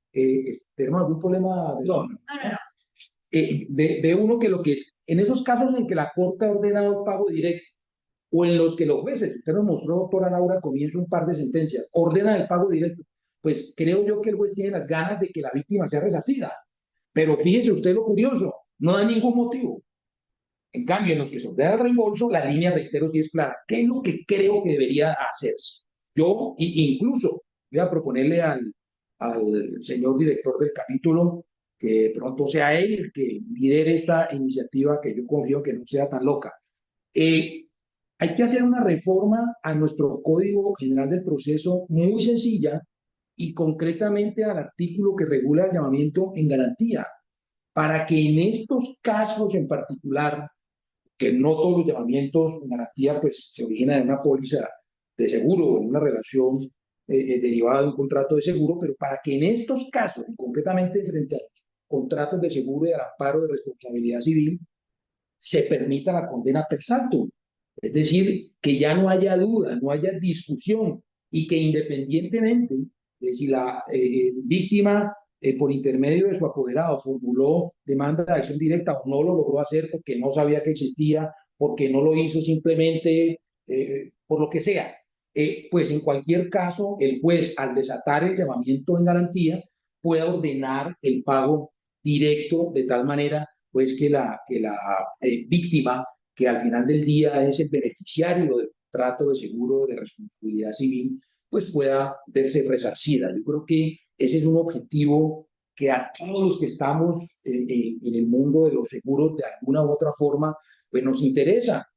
tenemos algún problema de no. ve uno que lo que, en esos casos en que la Corte ha ordenado el pago directo, o en los que los jueces, usted nos mostró, doctora Laura, comienza un par de sentencias, ordenan el pago directo, pues creo yo que el juez tiene las ganas de que la víctima sea resarcida. Pero fíjese usted lo curioso, no da ningún motivo. En cambio, en los que se ordena el reembolso, la línea, reitero, sí es clara. ¿Qué es lo que creo que debería hacerse? Yo, incluso, voy a proponerle al señor director del capítulo que pronto sea él el que lidere esta iniciativa, que yo confío que no sea tan loca. Hay que hacer una reforma a nuestro Código General del Proceso muy sencilla y concretamente al artículo que regula el llamamiento en garantía, para que en estos casos en particular, que no todos los llamamientos en garantía pues se originan en una póliza de seguro o en una relación derivada de un contrato de seguro, pero para que en estos casos, concretamente frente a los contratos de seguro y al amparo de responsabilidad civil, se permita la condena per saltum. Es decir, que ya no haya duda, no haya discusión y que independientemente de si la víctima por intermedio de su apoderado formuló demanda de acción directa o no lo logró hacer porque no sabía que existía, porque no lo hizo simplemente por lo que sea, pues en cualquier caso el juez al desatar el llamamiento en garantía pueda ordenar el pago directo de tal manera pues que la víctima, que al final del día es el beneficiario del contrato de seguro de responsabilidad civil, pues pueda verse resarcida. Yo creo que ese es un objetivo que a todos los que estamos en el mundo de los seguros de alguna u otra forma, pues nos interesa.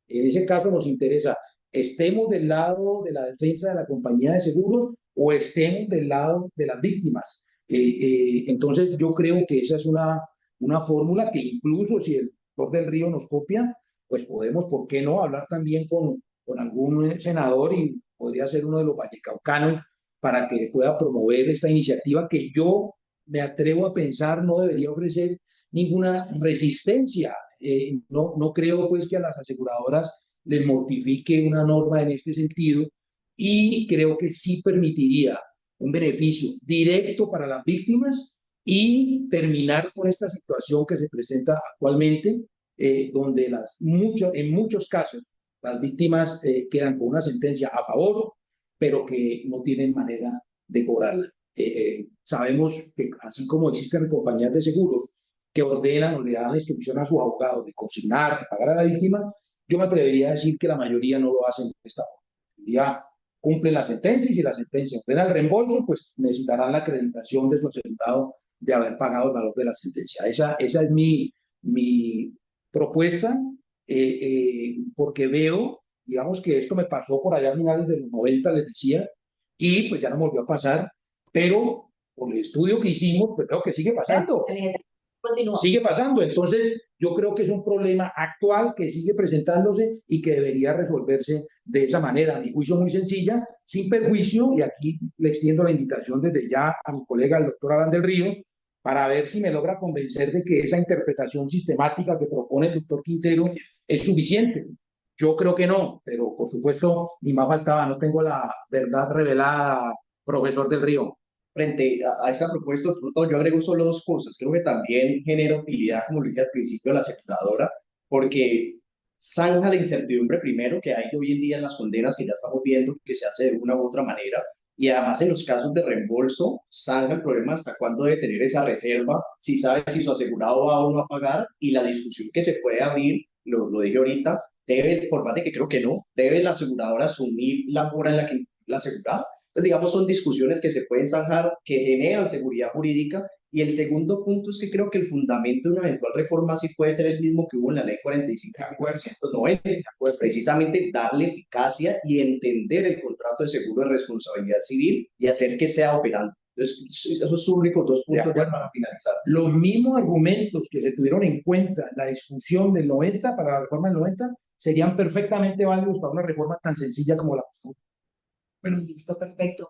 En ese caso nos interesa, estemos del lado de la defensa de la compañía de seguros o estemos del lado de las víctimas. Entonces yo creo que esa es una fórmula que incluso si el doctor del Río nos copia, pues podemos, ¿por qué no?, hablar también con algún senador y podría ser uno de los vallecaucanos para que pueda promover esta iniciativa que yo me atrevo a pensar no debería ofrecer ninguna resistencia. No creo pues que a las aseguradoras les mortifique una norma en este sentido y creo que sí permitiría un beneficio directo para las víctimas y terminar con esta situación que se presenta actualmente, donde en muchos casos las víctimas quedan con una sentencia a favor, pero que no tienen manera de cobrarla. Sabemos que así como existen compañías de seguros que ordenan o le dan la instrucción a sus abogados de consignar, de pagar a la víctima, yo me atrevería a decir que la mayoría no lo hacen de esta forma. Ya cumplen la sentencia y si la sentencia ordena el reembolso, pues necesitarán la acreditación de su asegurado de haber pagado el valor de la sentencia. Esa es mi propuesta, porque veo, digamos que esto me pasó por allá a finales de los 90, les decía, y pues ya no volvió a pasar, pero por el estudio que hicimos, pues veo que sigue pasando. El ejercicio continúa. Sigue pasando. Entonces, yo creo que es un problema actual que sigue presentándose y que debería resolverse de esa manera, a mi juicio muy sencilla, sin perjuicio, y aquí le extiendo la invitación desde ya a mi colega, el doctor Adán del Río, para ver si me logra convencer de que esa interpretación sistemática que propone el doctor Quintero es suficiente. Yo creo que no, pero por supuesto, ni más faltaba, no tengo la verdad revelada, profesor del Río. Frente a esta propuesta, yo agrego solo dos cosas. Creo que también genera utilidad, como lo dije al principio, a la aseguradora, porque zanja la incertidumbre primero que hay hoy en día en las condenas que ya estamos viendo que se hace de una u otra manera. Y además en los casos de reembolso, zanja el problema hasta cuándo debe tener esa reserva, si sabe si su asegurado va o no a pagar, y la discusión que se puede abrir, lo dije ahorita, debe, por más de que creo que no, debe la aseguradora asumir la mora en la que la asegurada. Entonces, digamos, son discusiones que se pueden zanjar, que generan seguridad jurídica. Y el segundo punto es que creo que el fundamento de una eventual reforma sí puede ser el mismo que hubo en la ley 45 de 1990, precisamente darle eficacia y entender el contrato de seguro de responsabilidad civil y hacer que sea operante. Entonces, esos son únicos dos puntos para finalizar. Los mismos argumentos que se tuvieron en cuenta en la discusión del 90 para la reforma del 90 serían perfectamente válidos para una reforma tan sencilla como la que Bueno, listo, perfecto.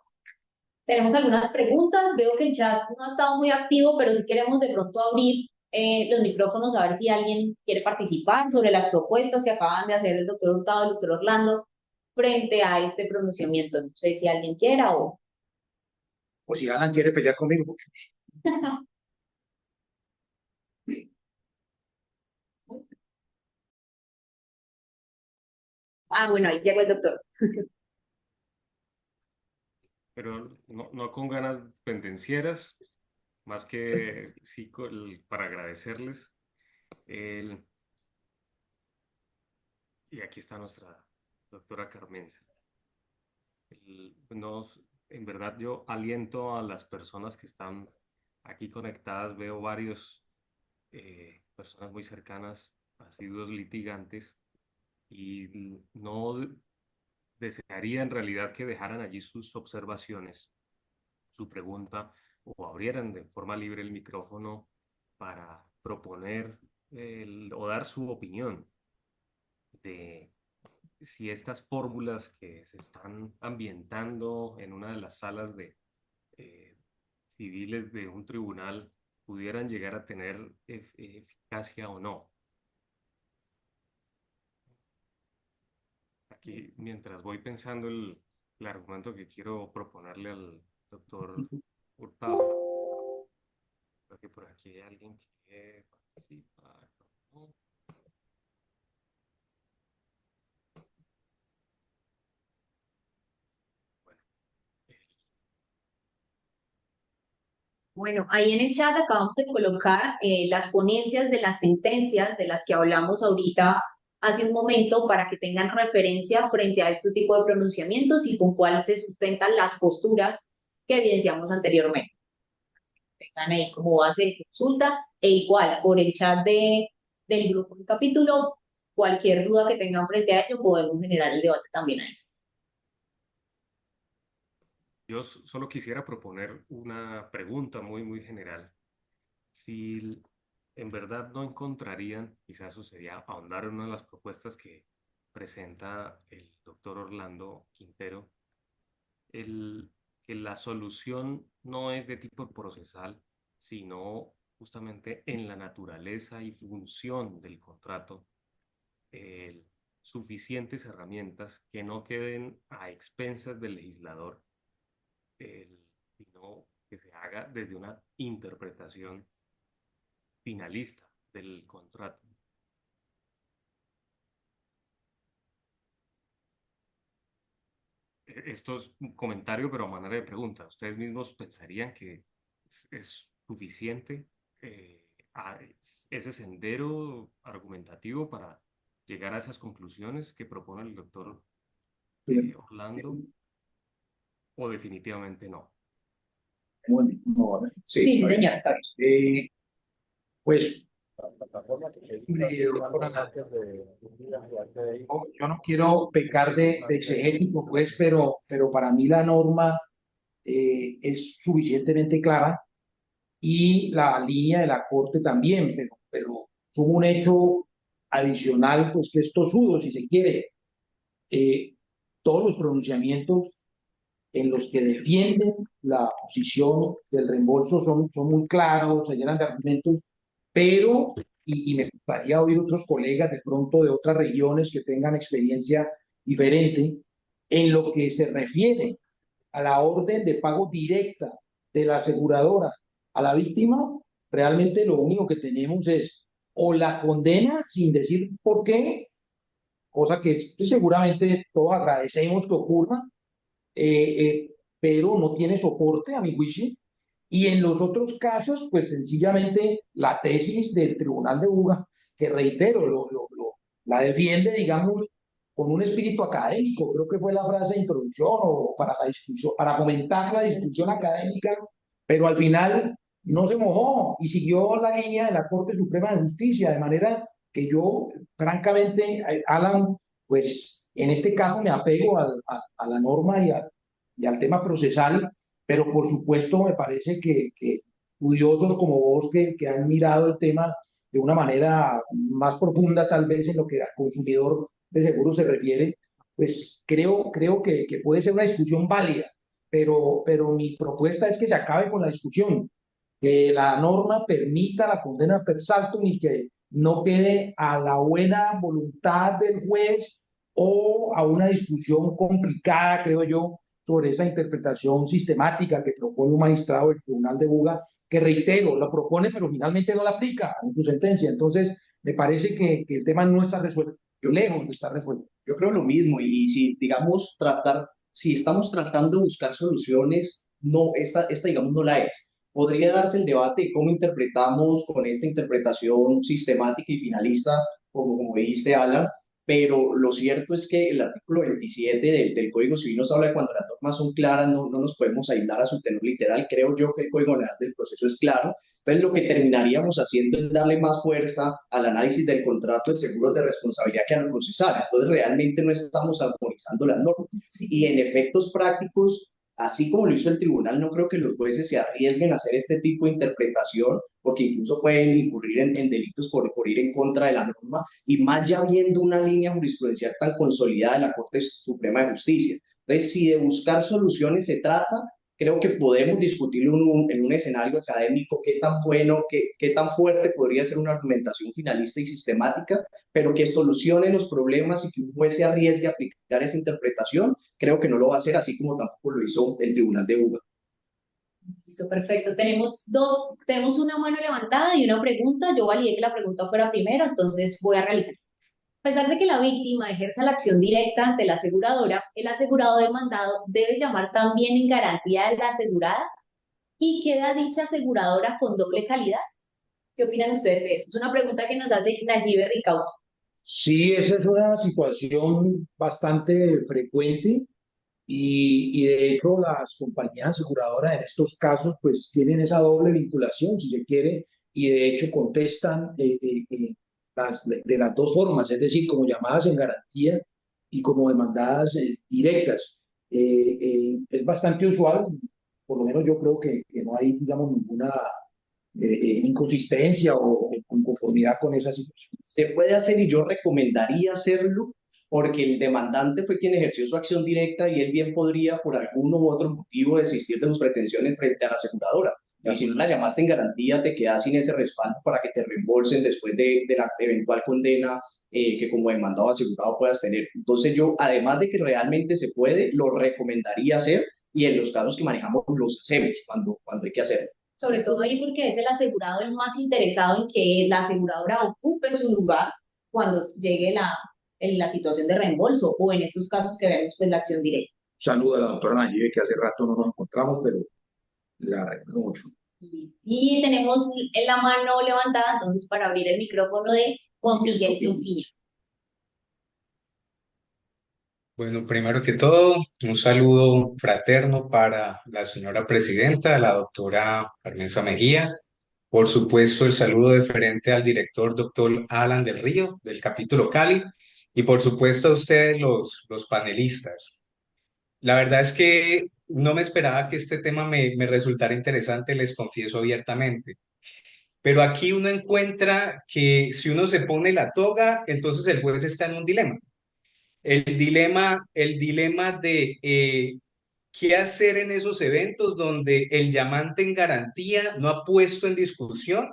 Tenemos algunas preguntas. Veo que el chat no ha estado muy activo, pero si queremos de pronto abrir los micrófonos a ver si alguien quiere participar sobre las propuestas que acaban de hacer el doctor Hurtado y el doctor Orlando frente a este pronunciamiento. No sé si alguien quiera o... o si Alan quiere pelear conmigo. Ah, bueno, ahí llegó el doctor. Pero no con ganas pendencieras, más que sí para agradecerles. El- y aquí está nuestra doctora Carmenza. En verdad yo aliento a las personas que están aquí conectadas, veo varios personas muy cercanas, asiduos litigantes, y no desearía en realidad que dejaran allí sus observaciones, su pregunta, o abrieran de forma libre el micrófono para proponer o dar su opinión de si estas fórmulas que se están ambientando en una de las salas de eh, civiles de un tribunal pudieran llegar a tener eficacia o no. Aquí, mientras voy pensando el argumento que quiero proponerle al doctor Hurtado, creo que por aquí hay alguien que participa. ¿No? Bueno, Bueno, ahí en el chat acabamos de colocar las ponencias de las sentencias de las que hablamos ahorita hace un momento para que tengan referencia frente a este tipo de pronunciamientos y con cuál se sustentan las posturas que evidenciamos anteriormente. Tengan ahí como base de consulta e igual por el chat del grupo del capítulo, cualquier duda que tengan frente a ello podemos generar el debate también ahí. yo solo quisiera proponer una pregunta muy general. Si en verdad no encontrarían, quizás eso sería ahondar en una de las propuestas que presenta el doctor Orlando Quintero, el, que la solución no es de tipo procesal, sino justamente en la naturaleza y función del contrato, el- suficientes herramientas que no queden a expensas del legislador, sino que se haga desde una interpretación finalista del contrato. Esto es un comentario, pero a manera de pregunta. ¿Ustedes mismos pensarían que es suficiente ese sendero argumentativo para llegar a esas conclusiones que propone el doctor Orlando? ¿O definitivamente no? No, Sí, sí, está bien. señor, está bien. Pues yo no quiero pecar de exegético, pues, pero para mí la norma es suficientemente clara y la línea de la Corte también, pero son un hecho adicional, pues que es tosudo, si se quiere. Eh, Todos los pronunciamientos en los que defienden la posición del reembolso son muy claros, se llenan de argumentos, pero, y me gustaría oír otros colegas de pronto de otras regiones que tengan experiencia diferente, en lo que se refiere a la orden de pago directa de la aseguradora a la víctima, realmente lo único que tenemos es o la condena sin decir por qué, cosa que seguramente todos agradecemos que ocurra, pero no tiene soporte a mi juicio. Y en los otros casos, pues sencillamente la tesis del Tribunal de Buga, que reitero, la defiende, digamos, con un espíritu académico, creo que fue la frase de introducción, o para la discusión, para fomentar la discusión académica, pero al final no se mojó y siguió la línea de la Corte Suprema de Justicia, de manera que yo, francamente, Alan, pues en este caso me apego a la norma y al tema procesal, pero por supuesto me parece que estudiosos como vos que han mirado el tema de una manera más profunda tal vez en lo que al consumidor de seguro se refiere, pues creo que puede ser una discusión válida, pero mi propuesta es que se acabe con la discusión, que la norma permita la condena per saltum y que no quede a la buena voluntad del juez o a una discusión complicada, creo yo, sobre esa interpretación sistemática que propone un magistrado del Tribunal de Buga, que reitero, lo propone, pero finalmente no la aplica en su sentencia. Entonces, me parece que el tema no está resuelto, yo lejos de estar resuelto. Yo creo lo mismo y si, digamos, si estamos tratando de buscar soluciones, no, esta, digamos, no la es. Podría darse el debate de cómo interpretamos con esta interpretación sistemática y finalista, como dijiste, Alan, pero lo cierto es que el artículo 27 del Código Civil nos habla de cuando las normas son claras, no nos podemos aislar a su tenor literal. Creo yo que el Código General del Proceso es claro. Entonces, lo que terminaríamos haciendo es darle más fuerza al análisis del contrato de seguros de responsabilidad que a lo procesal. Entonces, realmente no estamos armonizando las normas. Y en efectos prácticos, así como lo hizo el tribunal, no creo que los jueces se arriesguen a hacer este tipo de interpretación, porque incluso pueden incurrir en delitos por ir en contra de la norma, y más ya viendo una línea jurisprudencial tan consolidada de la Corte Suprema de Justicia. Entonces, si de buscar soluciones se trata, creo que podemos discutirlo en un escenario académico qué tan bueno, qué tan fuerte podría ser una argumentación finalista y sistemática, pero que solucione los problemas y que un juez se arriesgue a aplicar esa interpretación, creo que no lo va a hacer, así como tampoco lo hizo el Tribunal de Buga. Listo, perfecto. Tenemos una mano levantada y una pregunta. Yo validé que la pregunta fuera primero, entonces voy a realizar. A pesar de que la víctima ejerza la acción directa ante la aseguradora, el asegurado demandado debe llamar también en garantía de la asegurada y queda dicha aseguradora con doble calidad. ¿Qué opinan ustedes de eso? Es una pregunta que nos hace Nayibe Ricaute. Sí, esa es una situación bastante frecuente y de hecho las compañías aseguradoras en estos casos pues tienen esa doble vinculación, si se quiere, y de hecho contestan de las dos formas, es decir, como llamadas en garantía y como demandadas directas. Es bastante usual, por lo menos yo creo que no hay, digamos, ninguna inconsistencia o inconformidad con esa situación. Se puede hacer y yo recomendaría hacerlo porque el demandante fue quien ejerció su acción directa y él bien podría, por algún u otro motivo, desistir de sus pretensiones frente a la aseguradora. Y si no la llamaste en garantía, te quedas sin ese respaldo para que te reembolsen después de la eventual condena que como demandado asegurado puedas tener. Entonces yo, además de que realmente se puede, lo recomendaría hacer y en los casos que manejamos los hacemos cuando hay que hacerlo. Sobre todo ahí porque es el asegurado el más interesado en que la aseguradora ocupe su lugar cuando llegue la situación de reembolso o en estos casos que vemos pues la acción directa. Saludo a la doctora Nayibe, que hace rato no nos encontramos, pero la agradezco mucho. Y tenemos en la mano levantada entonces para abrir el micrófono de Juan Miguel Coutinho. Bueno, primero que todo, un saludo fraterno para la señora presidenta, la doctora Carmenza Mejía. Por supuesto, el saludo deferente al director, doctor Alan del Río, del capítulo Cali. Y por supuesto a ustedes, los panelistas. La verdad es que no me esperaba que este tema me resultara interesante, les confieso abiertamente. Pero aquí uno encuentra que si uno se pone la toga, entonces el juez está en un dilema. El dilema de qué hacer en esos eventos donde el llamante en garantía no ha puesto en discusión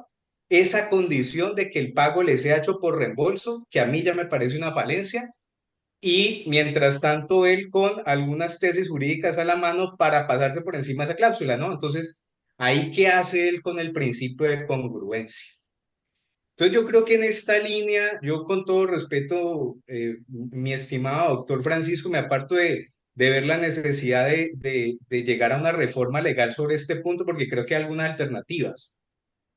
esa condición de que el pago le sea hecho por reembolso, que a mí ya me parece una falencia, y mientras tanto él con algunas tesis jurídicas a la mano para pasarse por encima de esa cláusula, ¿no? Entonces, ahí qué hace él con el principio de congruencia. Entonces yo creo que en esta línea, yo con todo respeto, mi estimado doctor Francisco, me aparto de ver la necesidad de llegar a una reforma legal sobre este punto porque creo que hay algunas alternativas.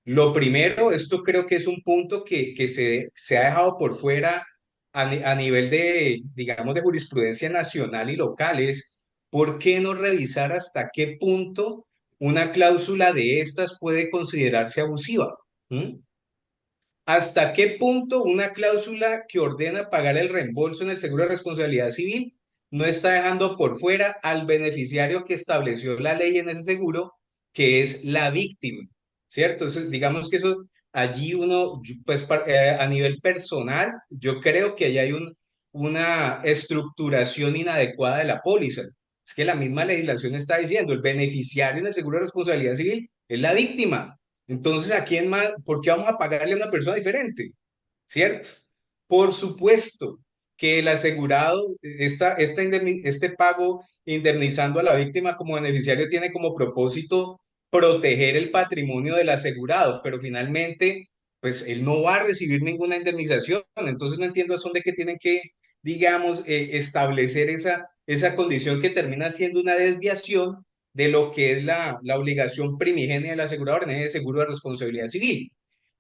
Lo primero, esto creo que es un punto que se ha dejado por fuera a nivel de, digamos, de jurisprudencia nacional y local, es ¿por qué no revisar hasta qué punto una cláusula de estas puede considerarse abusiva? ¿Mm? ¿Hasta qué punto una cláusula que ordena pagar el reembolso en el seguro de responsabilidad civil no está dejando por fuera al beneficiario que estableció la ley en ese seguro, que es la víctima? ¿Cierto? Digamos que eso, allí uno, pues a nivel personal, yo creo que allí hay una estructuración inadecuada de la póliza. Es que la misma legislación está diciendo, el beneficiario en el seguro de responsabilidad civil es la víctima. Entonces, ¿a quién más? ¿Por qué vamos a pagarle a una persona diferente? ¿Cierto? Por supuesto que el asegurado, este pago indemnizando a la víctima como beneficiario tiene como propósito proteger el patrimonio del asegurado, pero finalmente, pues él no va a recibir ninguna indemnización. Entonces no entiendo a dónde que tienen que, digamos, establecer esa condición que termina siendo una desviación de lo que es la obligación primigenia del asegurador en el seguro de responsabilidad civil.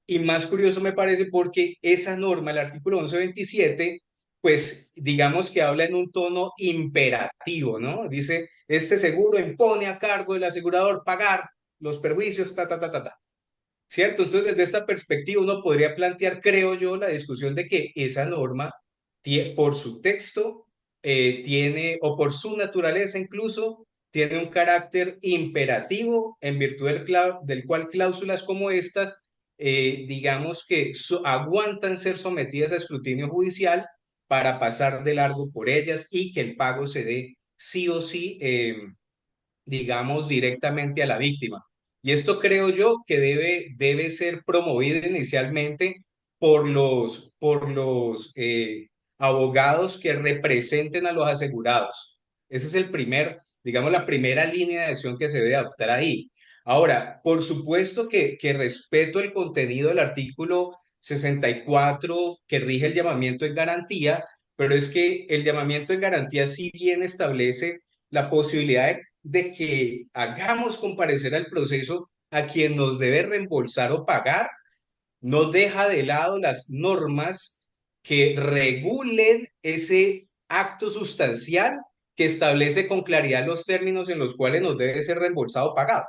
Y más curioso me parece porque esa norma, el artículo 1127, pues digamos que habla en un tono imperativo, ¿no? Dice, este seguro impone a cargo del asegurador pagar los perjuicios, ta, ta, ta, ta, ta. ¿Cierto? Entonces, desde esta perspectiva, uno podría plantear, creo yo, la discusión de que esa norma, por su texto, tiene, o por su naturaleza incluso, tiene un carácter imperativo en virtud del cual cláusulas como estas, digamos que aguantan ser sometidas a escrutinio judicial para pasar de largo por ellas y que el pago se dé sí o sí, digamos, directamente a la víctima. Y esto creo yo que debe ser promovido inicialmente por los abogados que representen a los asegurados. Ese es digamos, la primera línea de acción que se debe adoptar ahí. Ahora, por supuesto que respeto el contenido del artículo 64 que rige el llamamiento en garantía, pero es que el llamamiento en garantía si bien establece la posibilidad de que hagamos comparecer al proceso a quien nos debe reembolsar o pagar, no deja de lado las normas que regulen ese acto sustancial que establece con claridad los términos en los cuales nos debe ser reembolsado o pagado.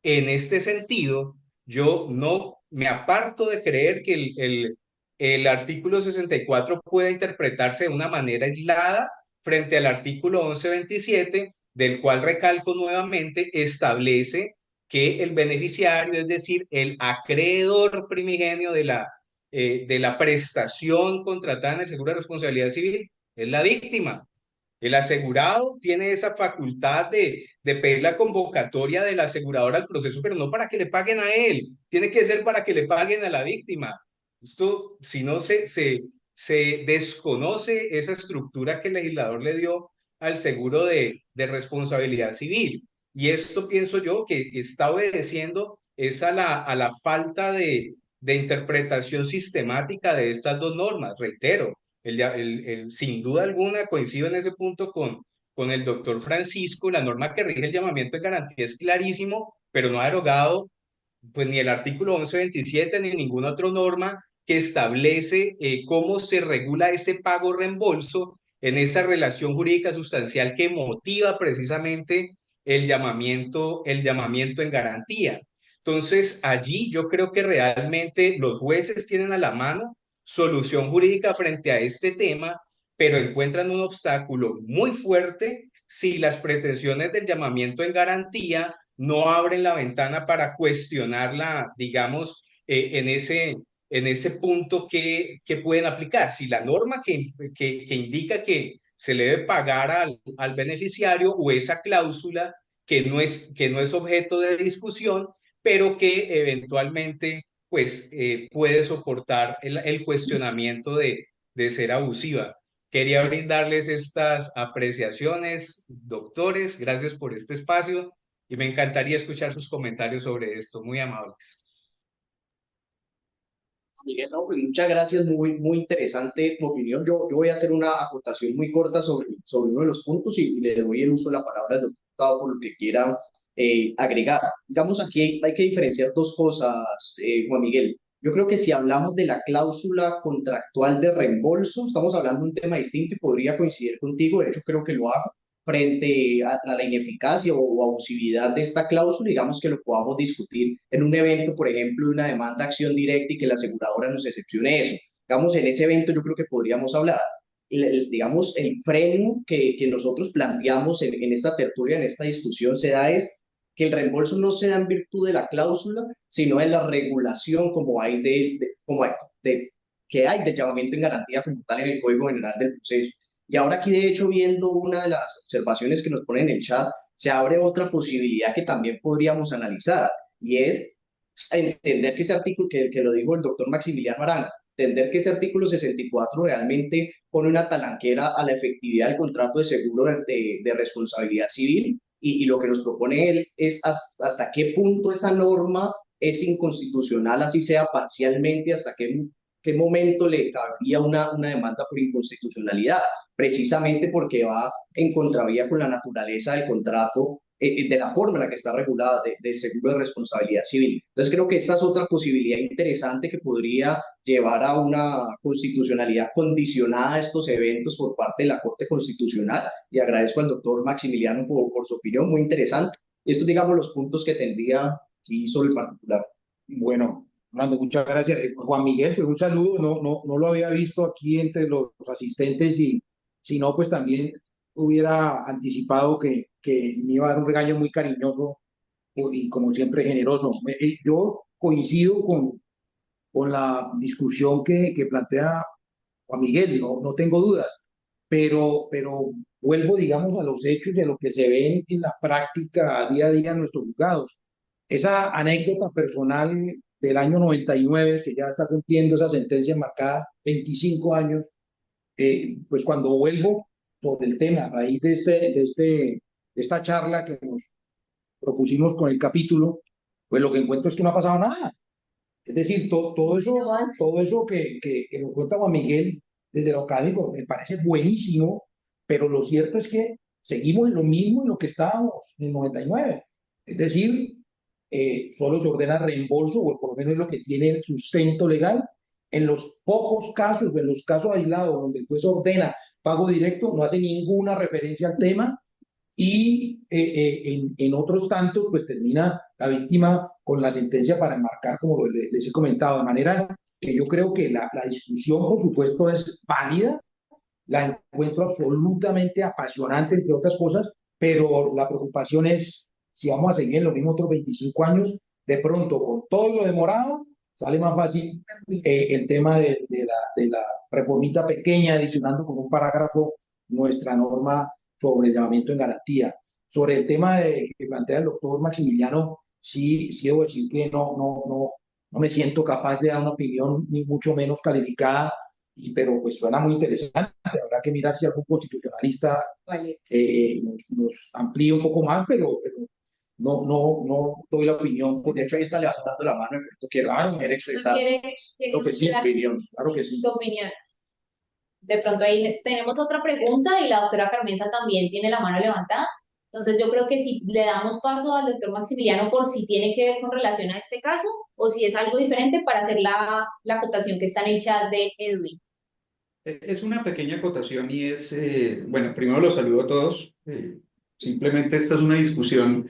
En este sentido, yo no me aparto de creer que el artículo 64 pueda interpretarse de una manera aislada frente al artículo 1127, del cual recalco nuevamente, establece que el beneficiario, es decir, el acreedor primigenio de la prestación contratada en el seguro de responsabilidad civil, es la víctima. El asegurado tiene esa facultad de pedir la convocatoria del asegurador al proceso, pero no para que le paguen a él, tiene que ser para que le paguen a la víctima. Esto, si no se desconoce esa estructura que el legislador le dio al seguro de responsabilidad civil. Y esto pienso yo que está obedeciendo es a la falta de interpretación sistemática de estas dos normas. Reitero, sin duda alguna coincido en ese punto con el doctor Francisco. La norma que rige el llamamiento de garantía es clarísimo, pero no ha derogado pues ni el artículo 1127 ni ninguna otra norma que establece cómo se regula ese pago reembolso en esa relación jurídica sustancial que motiva precisamente el llamamiento en garantía. Entonces, allí yo creo que realmente los jueces tienen a la mano solución jurídica frente a este tema, pero encuentran un obstáculo muy fuerte si las pretensiones del llamamiento en garantía no abren la ventana para cuestionarla, digamos, en ese punto que pueden aplicar. Si la norma que indica que se le debe pagar al beneficiario o esa cláusula que no es objeto de discusión, pero que eventualmente pues, puede soportar el cuestionamiento de ser abusiva. Quería brindarles estas apreciaciones, doctores. Gracias por este espacio y me encantaría escuchar sus comentarios sobre esto. Muy amables. Miguel, no, pues muchas gracias, muy interesante tu opinión. Yo voy a hacer una acotación muy corta sobre uno de los puntos y le doy el uso de la palabra al doctor Hurtado por lo que quiera agregar. Digamos, aquí hay que diferenciar dos cosas, Juan Miguel. Yo creo que si hablamos de la cláusula contractual de reembolso, estamos hablando de un tema distinto y podría coincidir contigo, de hecho creo que lo hago, frente a la ineficacia o abusividad de esta cláusula, digamos que lo podamos discutir en un evento, por ejemplo, de una demanda de acción directa y que la aseguradora nos excepcione eso. Digamos, en ese evento yo creo que podríamos hablar. Digamos, el freno que nosotros planteamos en esta tertulia, en esta discusión, se da es que el reembolso no se da en virtud de la cláusula, sino de la regulación como hay que hay de llamamiento en garantía como tal en el Código General del Proceso. Y ahora aquí, de hecho, viendo una de las observaciones que nos ponen en el chat, se abre otra posibilidad que también podríamos analizar, y es entender que ese artículo, que lo dijo el doctor Maximiliano Arango, entender que ese artículo 64 realmente pone una talanquera a la efectividad del contrato de seguro de responsabilidad civil, y lo que nos propone él es hasta qué punto esa norma es inconstitucional, así sea parcialmente, hasta qué momento le cabría una demanda por inconstitucionalidad, precisamente porque va en contravía con la naturaleza del contrato, de la forma en la que está regulada del seguro de responsabilidad civil. Entonces creo que esta es otra posibilidad interesante que podría llevar a una constitucionalidad condicionada a estos eventos por parte de la Corte Constitucional, y agradezco al doctor Maximiliano por su opinión, muy interesante. Estos, digamos, los puntos que tendría aquí sobre el particular. Bueno, Fernando, muchas gracias. Juan Miguel, pues un saludo. No lo había visto aquí entre los asistentes y si no, pues también hubiera anticipado que me iba a dar un regaño muy cariñoso y como siempre generoso. Yo coincido con la discusión que plantea Juan Miguel, no tengo dudas, pero vuelvo, digamos, a los hechos y a lo que se ven en la práctica día a día en nuestros juzgados. Esa anécdota personal del año 99, que ya está cumpliendo esa sentencia marcada 25 años, pues cuando vuelvo sobre el tema, a raíz de esta charla que nos propusimos con el capítulo, pues lo que encuentro es que no ha pasado nada. Es decir, todo eso que nos cuenta Juan Miguel desde lo académico me parece buenísimo, pero lo cierto es que seguimos en lo mismo en lo que estábamos en el 99. Es decir, solo se ordena reembolso, o por lo menos es lo que tiene el sustento legal. En los pocos casos, en los casos aislados donde el juez ordena pago directo, no hace ninguna referencia al tema, y en otros tantos, pues termina la víctima con la sentencia para enmarcar, como les he comentado, de manera que yo creo que la discusión, por supuesto, es válida, la encuentro absolutamente apasionante, entre otras cosas, pero la preocupación es si vamos a seguir en los mismos otros 25 años, de pronto, con todo lo demorado, sale más fácil el tema de la reformita pequeña, adicionando con un parágrafo nuestra norma sobre el llamamiento en garantía. Sobre el tema que plantea el doctor Maximiliano, sí debo decir que no me siento capaz de dar una opinión, ni mucho menos calificada, pero pues suena muy interesante. Habrá que mirar si algún constitucionalista nos amplíe un poco más, pero no doy la opinión. De hecho, ahí está levantando la mano, pero quiere expresar lo que sí, opinión. Claro que sí. Su opinión. De pronto ahí tenemos otra pregunta y la doctora Carmenza también tiene la mano levantada. Entonces yo creo que si le damos paso al doctor Maximiliano por si tiene que ver con relación a este caso o si es algo diferente para hacer la acotación que está en el chat de Edwin. Es una pequeña acotación y es, bueno, primero los saludo a todos. Simplemente esta es una discusión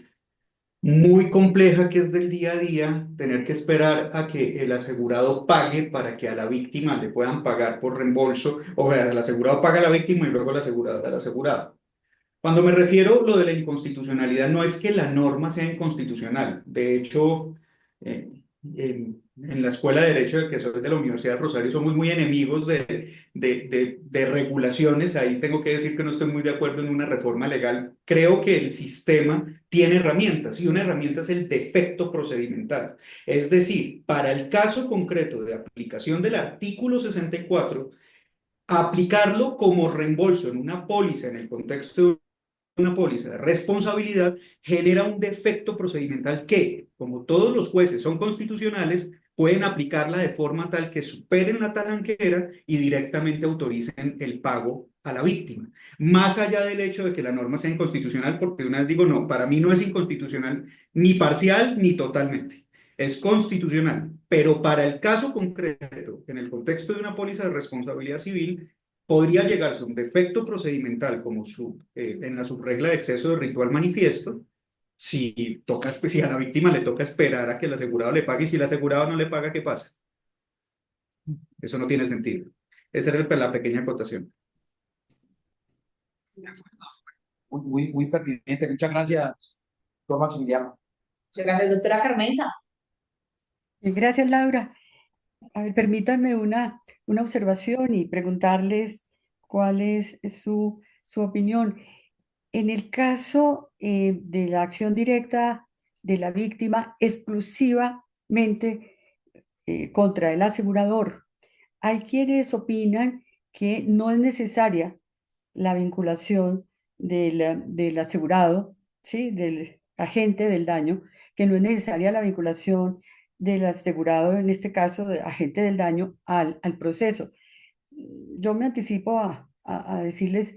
muy compleja que es del día a día, tener que esperar a que el asegurado pague para que a la víctima le puedan pagar por reembolso, o sea, el asegurado paga a la víctima y luego el asegurado al asegurado. Cuando me refiero a lo de la inconstitucionalidad, no es que la norma sea inconstitucional. De hecho, en la Escuela de Derecho de que soy de la Universidad de Rosario somos muy enemigos de regulaciones. Ahí tengo que decir que no estoy muy de acuerdo en una reforma legal. Creo que el sistema tiene herramientas y una herramienta es el defecto procedimental. Es decir, para el caso concreto de aplicación del artículo 64, aplicarlo como reembolso en una póliza en el contexto de una póliza de responsabilidad genera un defecto procedimental que, como todos los jueces son constitucionales, pueden aplicarla de forma tal que superen la talanquera y directamente autoricen el pago a la víctima. Más allá del hecho de que la norma sea inconstitucional, porque de una vez digo, no, para mí no es inconstitucional ni parcial ni totalmente. Es constitucional, pero para el caso concreto, en el contexto de una póliza de responsabilidad civil, podría llegarse a un defecto procedimental como en la subregla de exceso de ritual manifiesto, si a la víctima le toca esperar a que el asegurado le pague y si el asegurado no le paga, ¿qué pasa? Eso no tiene sentido. Esa era la pequeña acotación. Muy pertinente. Muchas gracias, doctor Maximiliano. Muchas gracias, doctora Carmenza. Gracias, Laura. A ver, permítanme una observación y preguntarles cuál es su opinión. En el caso de la acción directa de la víctima exclusivamente contra el asegurador, hay quienes opinan que no es necesaria la vinculación del asegurado, ¿sí? Del agente del daño, que no es necesaria la vinculación del asegurado, en este caso, de agente del daño, al proceso. Yo me anticipo a decirles,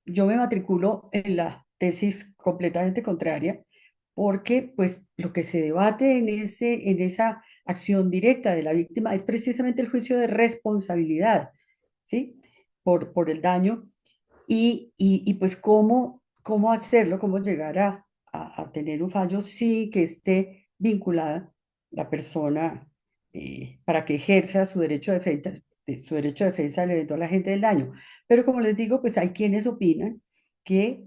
yo me matriculo en la tesis completamente contraria, porque pues lo que se debate en esa acción directa de la víctima es precisamente el juicio de responsabilidad, ¿sí? Por el daño y pues cómo hacerlo, cómo llegar a tener un fallo sin que esté vinculada la persona para que ejerza su derecho de defensa del eventual agente del daño. Pero como les digo, pues hay quienes opinan que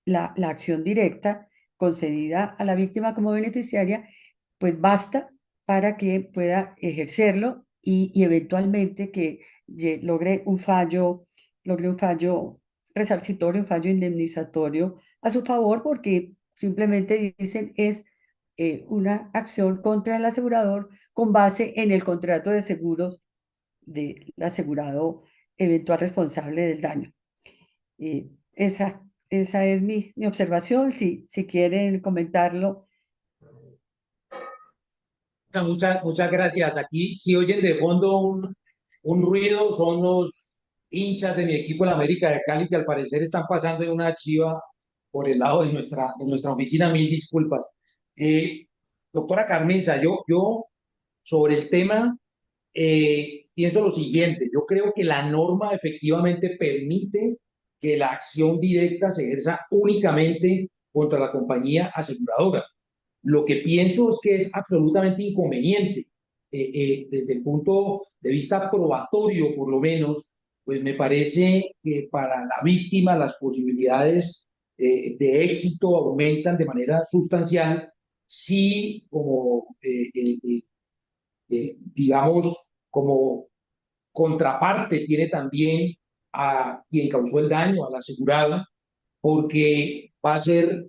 la acción directa concedida a la víctima como beneficiaria, pues basta para que pueda ejercerlo y eventualmente que logre un fallo resarcitorio, un fallo indemnizatorio a su favor, porque simplemente dicen es una acción contra el asegurador con base en el contrato de seguros del asegurado eventual responsable del daño. Esa es mi observación. Si quieren comentarlo. Muchas gracias. Aquí, si oyen de fondo un ruido, son los hinchas de mi equipo en América de Cali que al parecer están pasando en una chiva por el lado de nuestra oficina. Mil disculpas. Eh, Doctora Carmenza, yo sobre el tema pienso lo siguiente. Yo creo que la norma efectivamente permite que la acción directa se ejerza únicamente contra la compañía aseguradora. Lo que pienso es que es absolutamente inconveniente, desde el punto de vista probatorio, por lo menos, pues me parece que para la víctima las posibilidades de éxito aumentan de manera sustancial si, como digamos, como contraparte tiene también a quien causó el daño, al asegurado, porque va a ser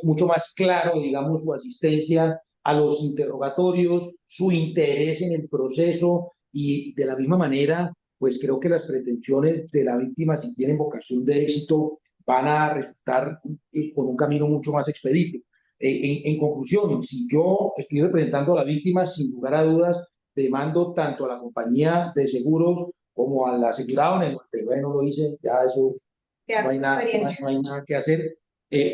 mucho más claro, digamos, su asistencia a los interrogatorios, su interés en el proceso y de la misma manera, pues creo que las pretensiones de la víctima, si tienen vocación de éxito, van a resultar con un camino mucho más expedito. En conclusión, si yo estoy representando a la víctima, sin lugar a dudas, demando tanto a la compañía de seguros como al asegurado, en el que no lo hice, ya eso no hay nada que hacer.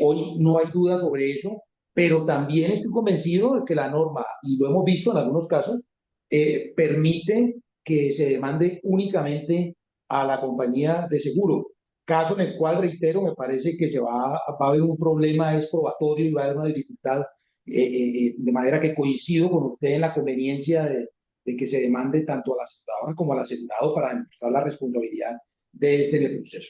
Hoy no hay duda sobre eso, pero también estoy convencido de que la norma, y lo hemos visto en algunos casos, permite que se demande únicamente a la compañía de seguro. Caso en el cual, reitero, me parece que va a haber un problema es probatorio y va a haber una dificultad, de manera que coincido con usted en la conveniencia de que se demande tanto a la aseguradora como al asegurado para demostrar la responsabilidad de este en el proceso.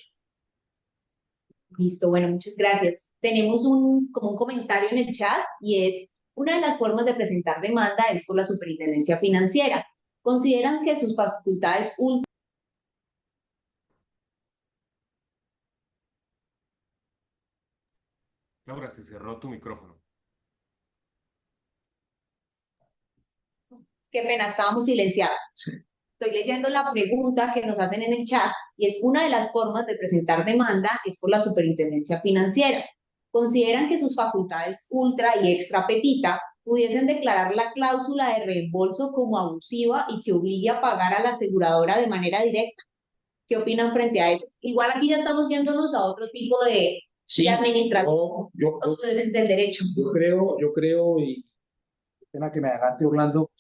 Listo, bueno, muchas gracias. Tenemos como un comentario en el chat y es, una de las formas de presentar demanda es por la superintendencia financiera. ¿Consideran que sus facultades Laura, se cerró tu micrófono. Qué pena, estábamos silenciados. Sí. Estoy leyendo la pregunta que nos hacen en el chat y es una de las formas de presentar demanda es por la superintendencia financiera. ¿Consideran que sus facultades ultra y extra petita pudiesen declarar la cláusula de reembolso como abusiva y que obligue a pagar a la aseguradora de manera directa? ¿Qué opinan frente a eso? Igual aquí ya estamos yéndonos a otro tipo de administración del derecho. Yo creo, y pena que me adelante, Orlando,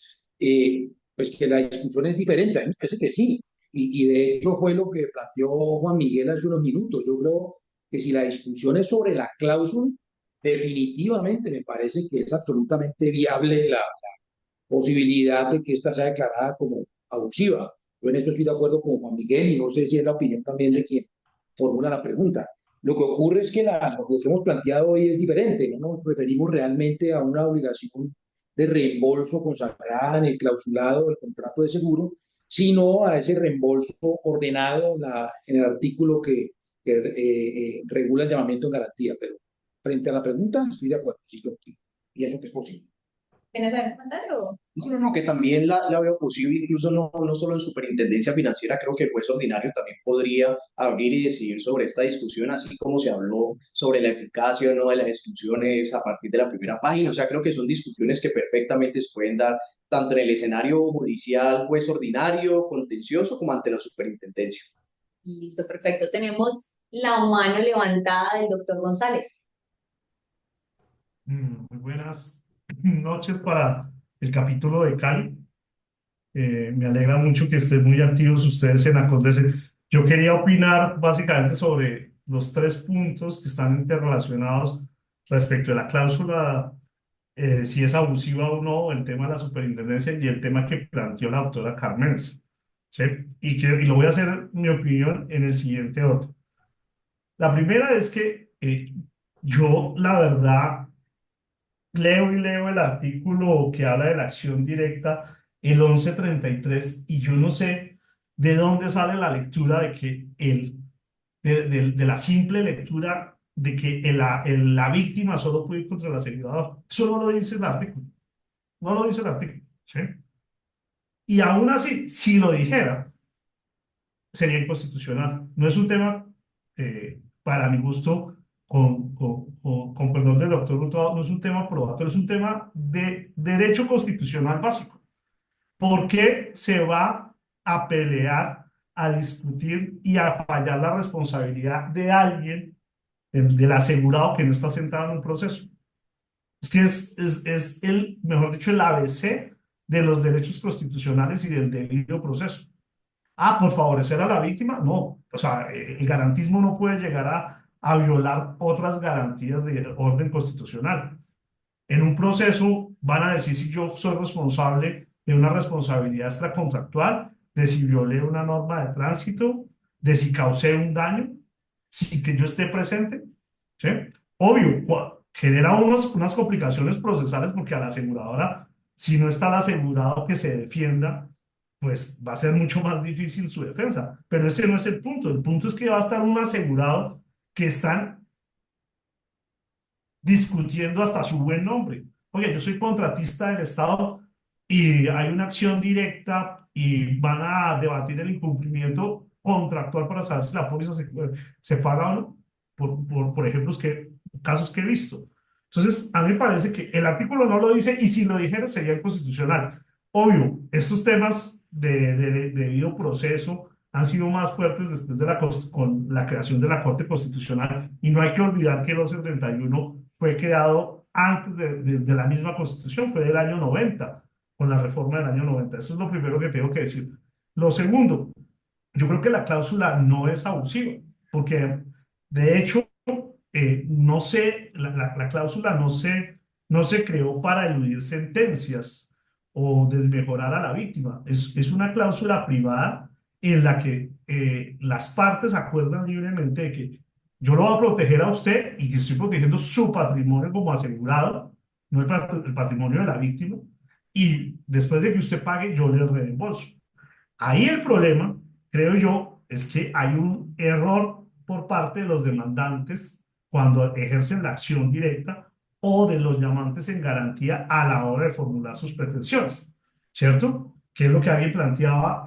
pues que la discusión es diferente. A mí me parece que sí. Y de hecho fue lo que planteó Juan Miguel hace unos minutos. Yo creo que si la discusión es sobre la cláusula, definitivamente me parece que es absolutamente viable la posibilidad de que ésta sea declarada como abusiva. Yo en eso estoy de acuerdo con Juan Miguel y no sé si es la opinión también de quien formula la pregunta. Lo que ocurre es que lo que hemos planteado hoy es diferente, no nos referimos realmente a una obligación de reembolso consagrada en el clausulado del contrato de seguro, sino a ese reembolso ordenado en el artículo que regula el llamamiento en garantía. Pero frente a la pregunta, estoy de acuerdo, sí, pienso que es posible. ¿Tienes algún comentario? No, que también la veo posible, incluso no solo en superintendencia financiera, creo que el juez ordinario también podría abrir y decidir sobre esta discusión, así como se habló sobre la eficacia o no de las exclusiones a partir de la primera página. O sea, creo que son discusiones que perfectamente se pueden dar tanto en el escenario judicial, juez ordinario, contencioso, como ante la superintendencia. Listo, perfecto. Tenemos la mano levantada del doctor González. Muy buenas noches para el capítulo de Cali. Me alegra mucho que estén muy activos ustedes en Acordese. Yo quería opinar básicamente sobre los tres puntos que están interrelacionados respecto de la cláusula, si es abusiva o no, el tema de la superintendencia y el tema que planteó la doctora Carmen. ¿Sí? Y lo voy a hacer mi opinión en el siguiente orden. La primera es que yo, la verdad, leo y leo el artículo que habla de la acción directa, el 1133, y yo no sé de dónde sale la lectura de que de la simple lectura de que la víctima solo puede ir contra el asegurador. Eso no lo dice el artículo. No lo dice el artículo. ¿Sí? Y aún así, si lo dijera, sería inconstitucional. No es un tema, para mi gusto, con perdón del doctor Hurtado, no es un tema probatorio, es un tema de derecho constitucional básico. ¿Por qué se va a pelear, a discutir y a fallar la responsabilidad de alguien, del asegurado que no está sentado en un proceso? Es que es mejor dicho, el ABC de los derechos constitucionales y del debido proceso. Por favorecer a la víctima, no. O sea, el garantismo no puede llegar a violar otras garantías de orden constitucional. En un proceso van a decir si yo soy responsable de una responsabilidad extracontractual, de si violé una norma de tránsito, de si causé un daño, sin que yo esté presente. ¿Sí? Obvio, genera unas complicaciones procesales porque a la aseguradora, si no está el asegurado que se defienda, pues va a ser mucho más difícil su defensa. Pero ese no es el punto. El punto es que va a estar un asegurado que están discutiendo hasta su buen nombre. Oye, yo soy contratista del Estado y hay una acción directa y van a debatir el incumplimiento contractual para saber si la póliza se paga o no, por ejemplos casos que he visto. Entonces, a mí me parece que el artículo no lo dice y si lo dijera sería inconstitucional. Obvio, estos temas de debido proceso han sido más fuertes después con la creación de la Corte Constitucional y no hay que olvidar que el 1131 fue creado antes de la misma Constitución, fue del año 90, con la reforma del año 90. Eso es lo primero que tengo que decir. Lo segundo, yo creo que la cláusula no es abusiva, porque de hecho, no sé, la cláusula no se creó para eludir sentencias o desmejorar a la víctima. Es una cláusula privada en la que las partes acuerdan libremente de que yo lo voy a proteger a usted y que estoy protegiendo su patrimonio como asegurado, no el patrimonio de la víctima, y después de que usted pague, yo le reembolso. Ahí el problema, creo yo, es que hay un error por parte de los demandantes cuando ejercen la acción directa o de los llamantes en garantía a la hora de formular sus pretensiones, ¿cierto? Que es lo que alguien planteaba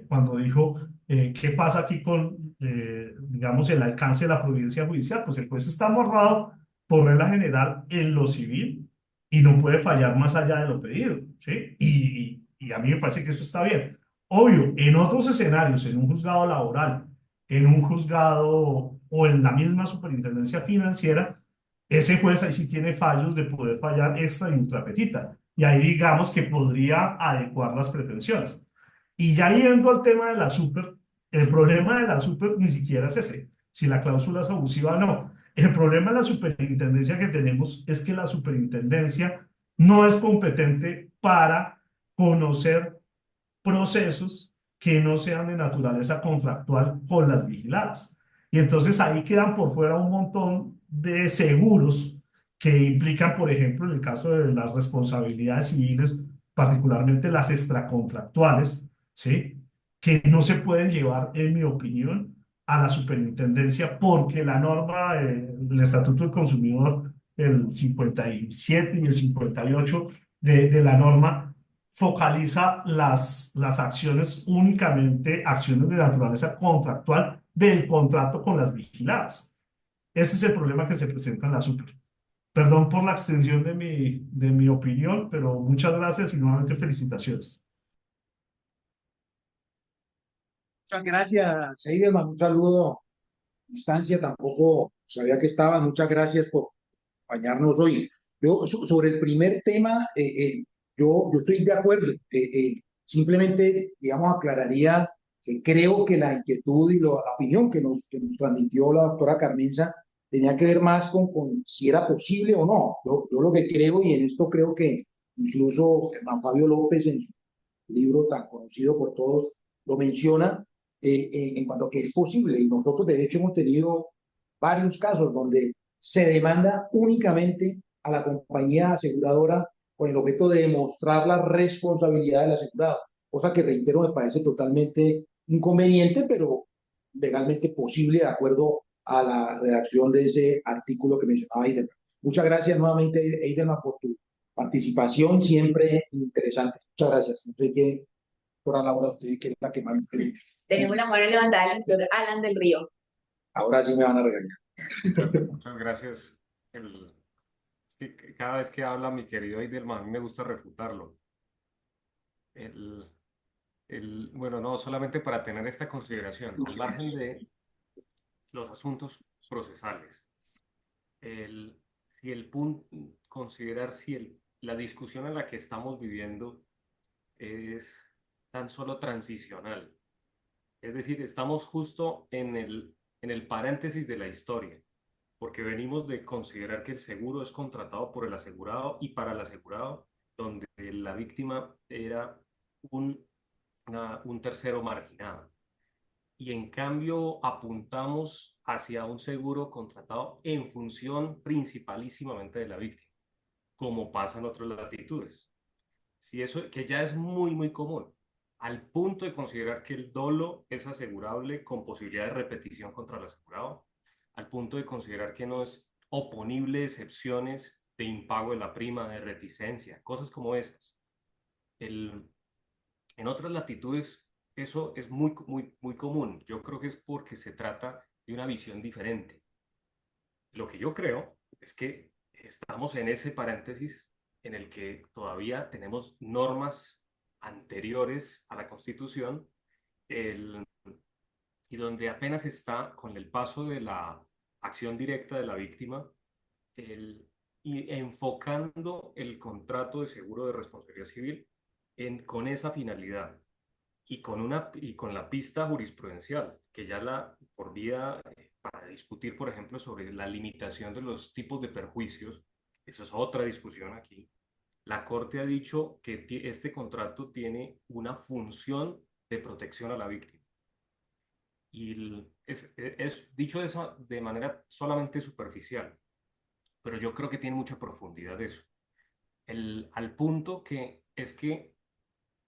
cuando dijo, ¿qué pasa aquí con, digamos, el alcance de la providencia judicial? Pues el juez está amarrado por regla general en lo civil y no puede fallar más allá de lo pedido, ¿sí? Y a mí me parece que eso está bien. Obvio, en otros escenarios, en un juzgado laboral, en un juzgado o en la misma superintendencia financiera, ese juez ahí sí tiene fallos de poder fallar extra y ultra petita. Y ahí digamos que podría adecuar las pretensiones. Y ya yendo al tema de la super, el problema de la super ni siquiera es ese, si la cláusula es abusiva o no. El problema de la superintendencia que tenemos es que la superintendencia no es competente para conocer procesos que no sean de naturaleza contractual con las vigiladas. Y entonces ahí quedan por fuera un montón de seguros que implican, por ejemplo, en el caso de las responsabilidades civiles, particularmente las extracontractuales, ¿sí? Que no se pueden llevar, en mi opinión, a la superintendencia porque la norma, el Estatuto del Consumidor, el 57 y el 58 de la norma, focaliza las acciones únicamente, acciones de naturaleza contractual del contrato con las vigiladas. Ese es el problema que se presenta en la super. Perdón por la extensión de mi opinión, pero muchas gracias y nuevamente felicitaciones. Muchas gracias, Eidelman. Un saludo a distancia. Tampoco sabía que estaba. Muchas gracias por acompañarnos hoy. Yo, sobre el primer tema, yo estoy de acuerdo. Simplemente, digamos, aclararía que creo que la inquietud y la opinión que nos transmitió la doctora Carmenza tenía que ver más con si era posible o no. Yo lo que creo, y en esto creo que incluso Hernán Fabio López en su libro tan conocido por todos lo menciona, en cuanto a que es posible. Y nosotros, de hecho, hemos tenido varios casos donde se demanda únicamente a la compañía aseguradora con el objeto de demostrar la responsabilidad del asegurado, cosa que, reitero, me parece totalmente inconveniente, pero legalmente posible de acuerdo a la redacción de ese artículo que mencionaba Eidelman. Muchas gracias nuevamente, Eidelman, por tu participación, siempre interesante. Muchas gracias. No sé qué, por Laura, usted que es la que más... Tenemos la mano levantada del doctor Alan del Río. Ahora sí me van a regañar. Muchas gracias. Es que cada vez que habla mi querido Eidelman, a mí me gusta refutarlo. El, bueno, no, solamente para tener esta consideración, al margen de los asuntos procesales, el, si el punto, considerar si la discusión en la que estamos viviendo es tan solo transicional. Es decir, estamos justo en el paréntesis de la historia, porque venimos de considerar que el seguro es contratado por el asegurado y para el asegurado, donde la víctima era un, un tercero marginado. Y en cambio apuntamos hacia un seguro contratado en función principalísimamente de la víctima, como pasa en otras latitudes. Si eso, que ya es muy común, al punto de considerar que el dolo es asegurable con posibilidad de repetición contra el asegurado, al punto de considerar que no es oponible excepciones de impago de la prima, de reticencia, cosas como esas. El, en otras latitudes eso es muy común. Yo creo que es porque se trata de una visión diferente. Lo que yo creo es que estamos en ese paréntesis en el que todavía tenemos normas anteriores a la Constitución y donde apenas está con el paso de la acción directa de la víctima y enfocando el contrato de seguro de responsabilidad civil con esa finalidad. y con la pista jurisprudencial, que ya por vía, para discutir, por ejemplo, sobre la limitación de los tipos de perjuicios, esa es otra discusión aquí. La Corte ha dicho que este contrato tiene una función de protección a la víctima. Y es dicho de manera solamente superficial, pero yo creo que tiene mucha profundidad eso. Al punto que es que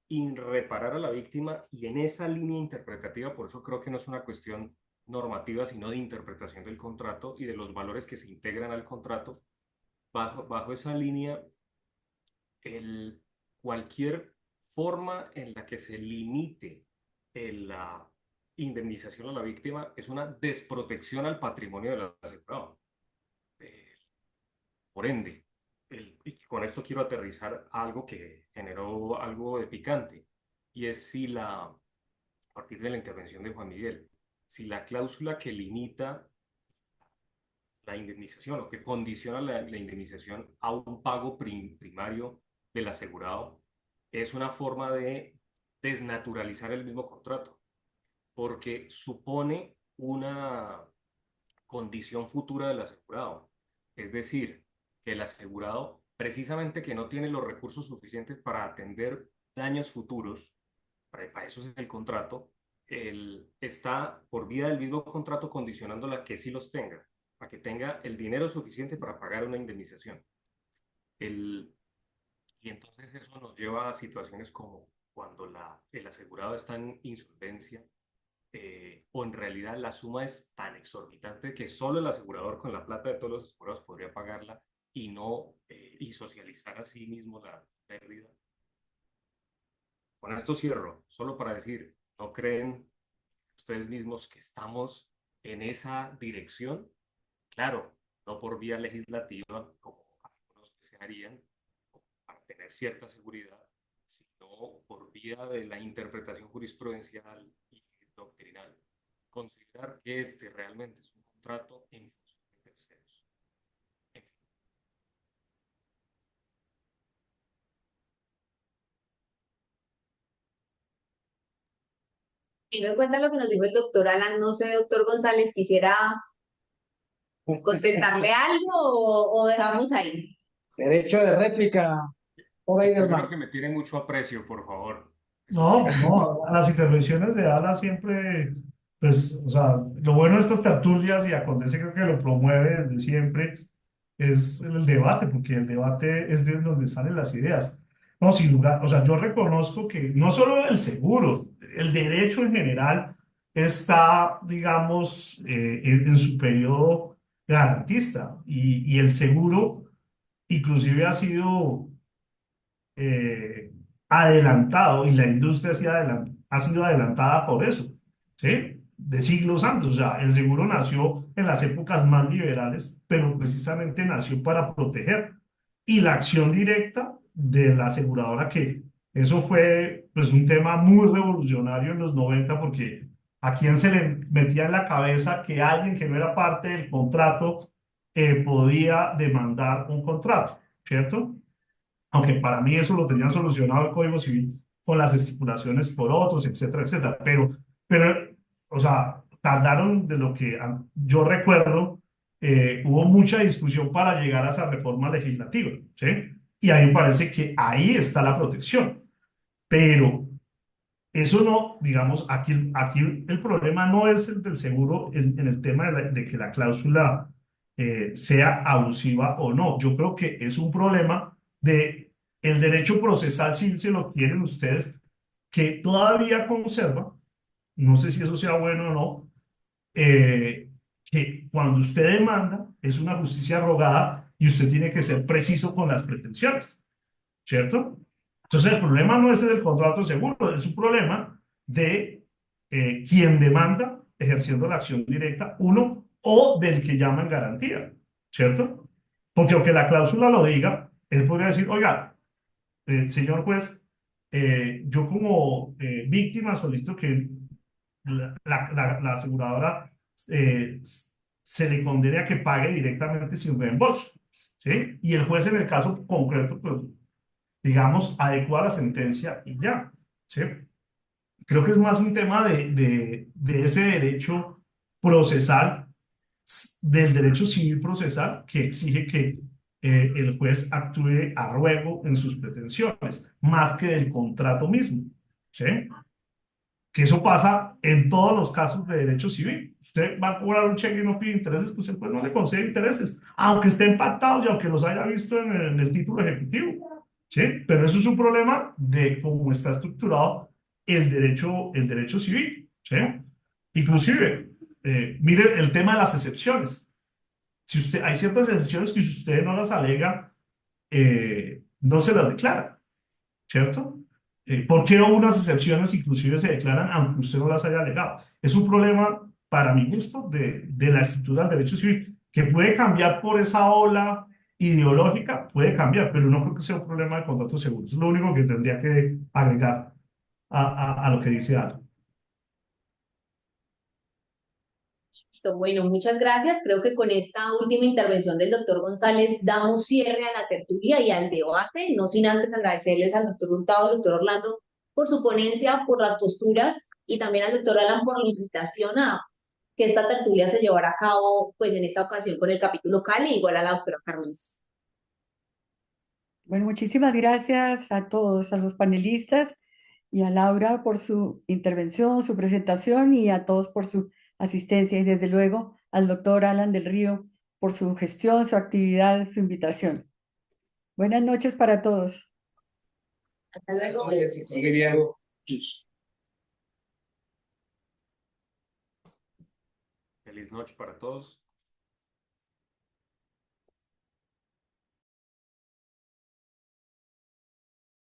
reparar a la víctima y en esa línea interpretativa, por eso creo que no es una cuestión normativa, sino de interpretación del contrato y de los valores que se integran al contrato, bajo esa línea, cualquier forma en la que se limite la indemnización a la víctima es una desprotección al patrimonio del asegurado. Por ende, y con esto quiero aterrizar algo que generó algo de picante, y es a partir de la intervención de Juan Miguel, si la cláusula que limita la indemnización o que condiciona la indemnización a un pago primario del asegurado es una forma de desnaturalizar el mismo contrato, porque supone una condición futura del asegurado. Es decir, que el asegurado, precisamente que no tiene los recursos suficientes para atender daños futuros, para eso es el contrato, está por vía del mismo contrato condicionándola que sí los tenga, para que tenga el dinero suficiente para pagar una indemnización. Y entonces eso nos lleva a situaciones como cuando el asegurado está en insolvencia, o en realidad la suma es tan exorbitante que solo el asegurador con la plata de todos los asegurados podría pagarla y no y socializar a sí mismo la pérdida. Con esto cierro, solo para decir, ¿no creen ustedes mismos que estamos en esa dirección? Claro, no por vía legislativa, como algunos desearían, para tener cierta seguridad, sino por vía de la interpretación jurisprudencial y doctrinal. Considerar que este realmente es un contrato en función de terceros. En fin. Teniendo en cuenta lo que nos dijo el doctor Alan, no sé, doctor González, quisiera contestarle algo o dejamos ahí. Derecho de réplica, por ahí, Yo creo hermano. que me tienen mucho aprecio, por favor. Eso sí. No, no, las intervenciones de Ala siempre, pues, o sea, lo bueno de estas tertulias y Acondece creo que lo promueve desde siempre es el debate, porque el debate es de donde salen las ideas. No, sin lugar, o sea, yo reconozco que no solo el seguro, el derecho en general está, digamos, en su periodo garantista y el seguro inclusive ha sido eh, adelantado y la industria ha sido adelantada por eso, ¿sí? De siglos antes. O sea, el seguro nació en las épocas más liberales, pero precisamente nació para proteger. Y la acción directa de la aseguradora, que eso fue pues un tema muy revolucionario en los 90 porque a quién se le metía en la cabeza que alguien que no era parte del contrato podía demandar un contrato, ¿cierto? Aunque para mí eso lo tenían solucionado el Código Civil con las estipulaciones por otros, etcétera, etcétera. Pero o sea, tardaron de lo que yo recuerdo, hubo mucha discusión para llegar a esa reforma legislativa, ¿sí? Y a mí me parece que ahí está la protección. Pero eso no, digamos, aquí el problema no es el del seguro en el tema de que la cláusula sea abusiva o no. Yo creo que es un problema de el derecho procesal, si se lo quieren ustedes, que todavía conserva, no sé si eso sea bueno o no, que cuando usted demanda es una justicia rogada y usted tiene que ser preciso con las pretensiones, ¿cierto? Entonces el problema no es el del contrato de seguro, es un problema de quien demanda ejerciendo la acción directa, uno, o del que llaman garantía, ¿cierto? Porque aunque la cláusula lo diga, él podría decir, oiga, señor juez, yo como víctima solicito que la aseguradora eh, se le condene a que pague directamente sin reembolso, ¿sí? Y el juez en el caso concreto, pues digamos, adecua la sentencia y ya, ¿sí? Creo que es más un tema de ese derecho procesal, del derecho civil procesal, que exige que el juez actúe a ruego en sus pretensiones, más que del contrato mismo. ¿Sí? Que eso pasa en todos los casos de derecho civil. Usted va a cobrar un cheque y no pide intereses, pues el juez no le concede intereses, aunque estén pactados y aunque los haya visto en el título ejecutivo. ¿Sí? Pero eso es un problema de cómo está estructurado el derecho civil. ¿Sí? Inclusive, mire el tema de las excepciones. Si usted, hay ciertas excepciones que si usted no las alega, no se las declara. ¿Cierto? ¿Por qué unas excepciones inclusive se declaran aunque usted no las haya alegado? Es un problema, para mi gusto, de la estructura del derecho civil, que puede cambiar por esa ola ideológica, puede cambiar, pero no creo que sea un problema de contratos seguros. Es lo único que tendría que agregar a lo que dice Ana. Listo, bueno, muchas gracias. Creo que con esta última intervención del doctor González damos cierre a la tertulia y al debate, no sin antes agradecerles al doctor Hurtado, al doctor Orlando, por su ponencia, por las posturas y también al doctor Alan por la invitación a que esta tertulia se llevara a cabo, pues en esta ocasión con el capítulo Cali, igual a la doctora Carmen. Bueno, muchísimas gracias a todos, a los panelistas y a Laura por su intervención, su presentación y a todos por su asistencia y desde luego al doctor Alan del Río por su gestión, su actividad, su invitación. Buenas noches para todos. Hasta luego. Muy bien. Feliz noche para todos.